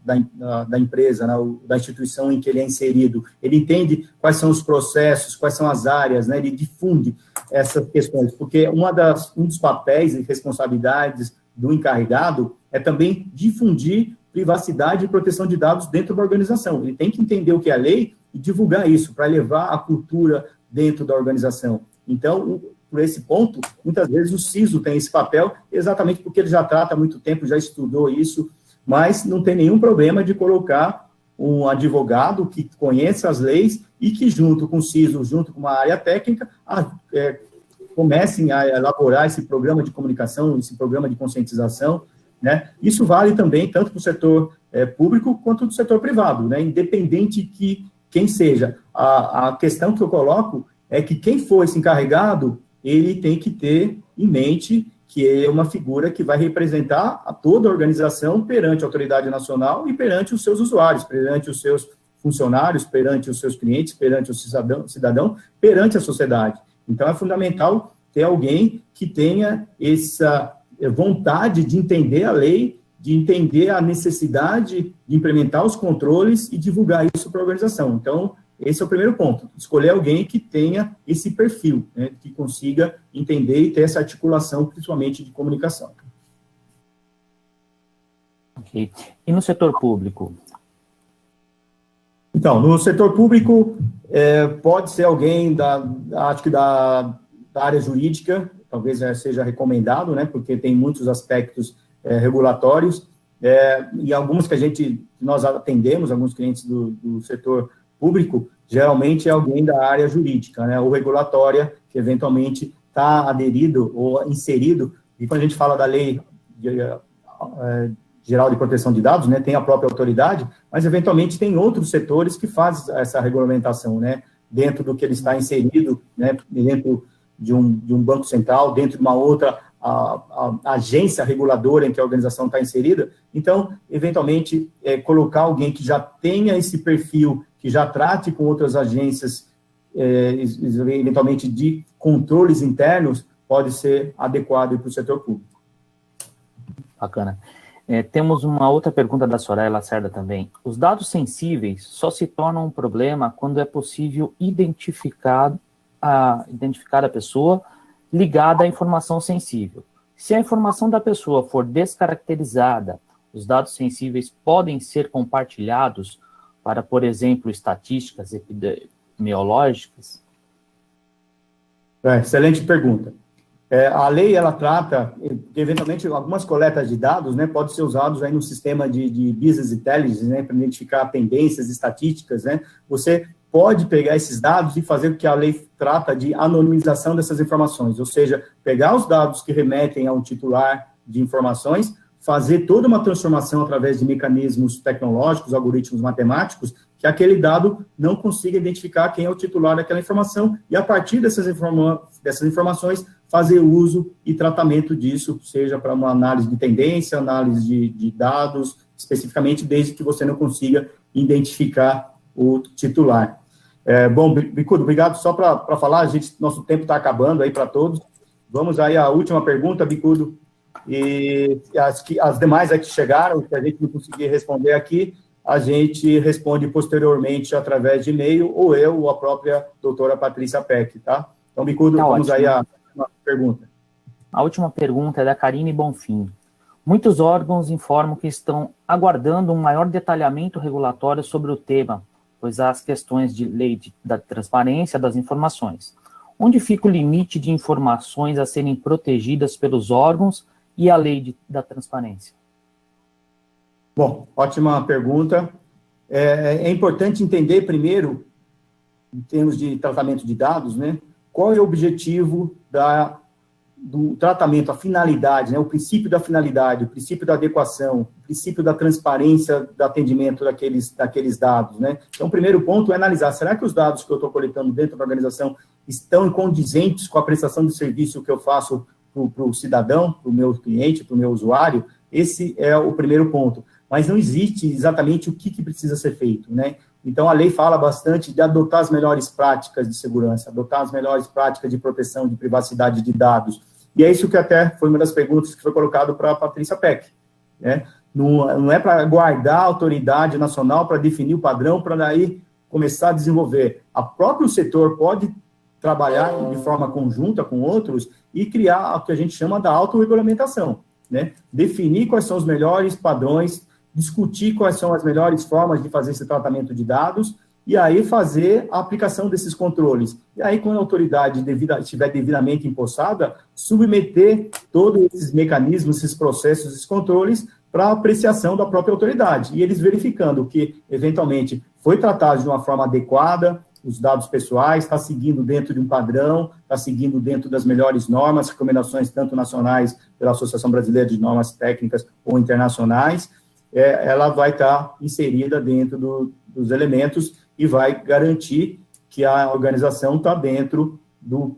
da empresa, né, da instituição em que ele é inserido. Ele entende quais são os processos, quais são as áreas, né, ele difunde essas questões, porque um dos papéis e responsabilidades do encarregado é também difundir privacidade e proteção de dados dentro da organização. Ele tem que entender o que é a lei e divulgar isso, para levar a cultura dentro da organização. Então, por esse ponto, muitas vezes o CISO tem esse papel, exatamente porque ele já trata há muito tempo, já estudou isso, mas não tem nenhum problema de colocar um advogado que conheça as leis e que, junto com o CISO, junto com uma área técnica, comecem a elaborar esse programa de comunicação, esse programa de conscientização, né? Isso vale também tanto para o setor público quanto do setor privado, né? Independente que quem seja. A questão que eu coloco é que quem for esse encarregado, ele tem que ter em mente que é uma figura que vai representar a toda a organização perante a autoridade nacional e perante os seus usuários, perante os seus funcionários, perante os seus clientes, perante o cidadão, perante a sociedade. Então, é fundamental ter alguém que tenha essa vontade de entender a lei, de entender a necessidade de implementar os controles e divulgar isso para a organização. Então, esse é o primeiro ponto, escolher alguém que tenha esse perfil, né, que consiga entender e ter essa articulação, principalmente de comunicação. Ok. E no setor público? Então, no setor público, pode ser alguém acho que da área jurídica, talvez seja recomendado, né, porque tem muitos aspectos regulatórios, e alguns que nós atendemos, alguns clientes do setor público, geralmente é alguém da área jurídica, né, ou regulatória, que eventualmente está aderido ou inserido, e quando a gente fala da lei geral de proteção de dados, né, tem a própria autoridade, mas eventualmente tem outros setores que fazem essa regulamentação, né, dentro do que ele está inserido, né, dentro de um banco central, dentro de uma outra a agência reguladora em que a organização está inserida. Então, eventualmente, colocar alguém que já tenha esse perfil, que já trate com outras agências, eventualmente de controles internos, pode ser adequado para o setor público. Bacana. Temos uma outra pergunta da Soraya Lacerda também. Os dados sensíveis só se tornam um problema quando é possível identificar a pessoa ligada à informação sensível. Se a informação da pessoa for descaracterizada, os dados sensíveis podem ser compartilhados para, por exemplo, estatísticas epidemiológicas? Excelente pergunta. A lei, ela trata, eventualmente, algumas coletas de dados, né, podem ser usados aí no sistema de business intelligence, né, para identificar tendências estatísticas, né. Você pode pegar esses dados e fazer o que a lei trata de anonimização dessas informações, ou seja, pegar os dados que remetem a um titular de informações, fazer toda uma transformação através de mecanismos tecnológicos, algoritmos matemáticos, que aquele dado não consiga identificar quem é o titular daquela informação, e a partir dessas informações, fazer uso e tratamento disso, seja para uma análise de tendência, análise de dados, especificamente, desde que você não consiga identificar o titular. Bom, Bicudo, obrigado. Só para falar, nosso tempo está acabando aí para todos. Vamos aí à última pergunta, Bicudo. E as demais que chegaram, que a gente não conseguir responder aqui, a gente responde posteriormente através de e-mail, ou eu, ou a própria doutora Patrícia Peck, tá? Então, Bicudo, vamos aí à última pergunta. A última pergunta é da Karine Bonfim. Muitos órgãos informam que estão aguardando um maior detalhamento regulatório sobre o tema, pois há as questões de lei da transparência das informações. Onde fica o limite de informações a serem protegidas pelos órgãos e a lei da transparência? Bom, ótima pergunta. É importante entender primeiro, em termos de tratamento de dados, né, qual é o objetivo do tratamento, a finalidade, né, o princípio da finalidade, o princípio da adequação, o princípio da transparência do atendimento daqueles dados, né. Então, o primeiro ponto é analisar, será que os dados que eu estou coletando dentro da organização estão condizentes com a prestação de serviço que eu faço para o cidadão, para o meu cliente, para o meu usuário? Esse é o primeiro ponto. Mas não existe exatamente o que precisa ser feito, né? Então, a lei fala bastante de adotar as melhores práticas de segurança, adotar as melhores práticas de proteção de privacidade de dados. E é isso que até foi uma das perguntas que foi colocado para a Patrícia Peck, né? Não é para guardar a autoridade nacional para definir o padrão, para daí começar a desenvolver. O próprio setor pode trabalhar de forma conjunta com outros e criar o que a gente chama da autorregulamentação, né? Definir quais são os melhores padrões, discutir quais são as melhores formas de fazer esse tratamento de dados, e aí fazer a aplicação desses controles. E aí, quando a autoridade estiver devidamente empossada, submeter todos esses mecanismos, esses processos, esses controles, para apreciação da própria autoridade. E eles verificando que, eventualmente, foi tratado de uma forma adequada, os dados pessoais, está seguindo dentro de um padrão, está seguindo dentro das melhores normas, recomendações tanto nacionais pela Associação Brasileira de Normas Técnicas ou internacionais, ela vai estar inserida dentro dos elementos e vai garantir que a organização está dentro do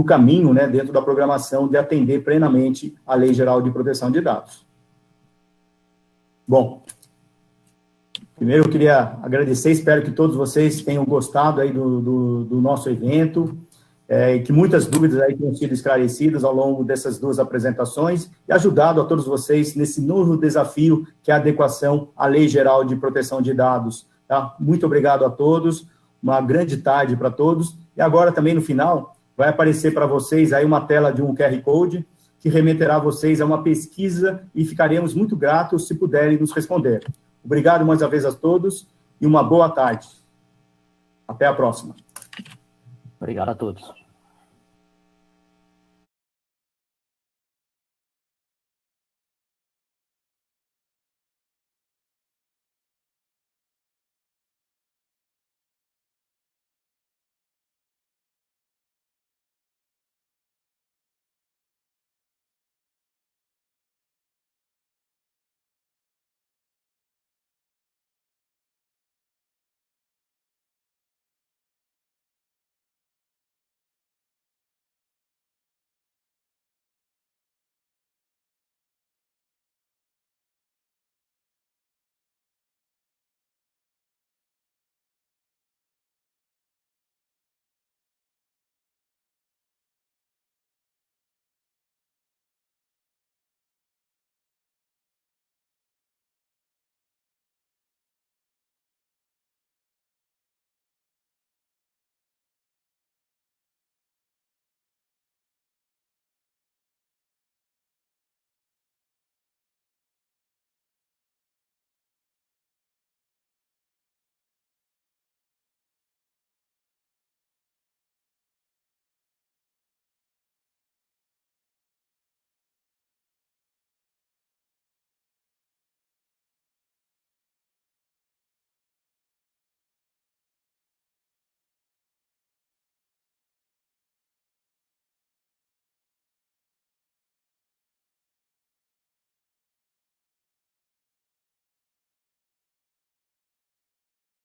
caminho, né, dentro da programação de atender plenamente a Lei Geral de Proteção de Dados. Bom, primeiro eu queria agradecer, espero que todos vocês tenham gostado aí do nosso evento, e que muitas dúvidas aí tenham sido esclarecidas ao longo dessas duas apresentações e ajudado a todos vocês nesse novo desafio que é a adequação à Lei Geral de Proteção de Dados. Tá? Muito obrigado a todos, uma grande tarde para todos, e agora também no final vai aparecer para vocês aí uma tela de um QR Code que remeterá vocês a uma pesquisa e ficaremos muito gratos se puderem nos responder. Obrigado mais uma vez a todos e uma boa tarde. Até a próxima. Obrigado a todos.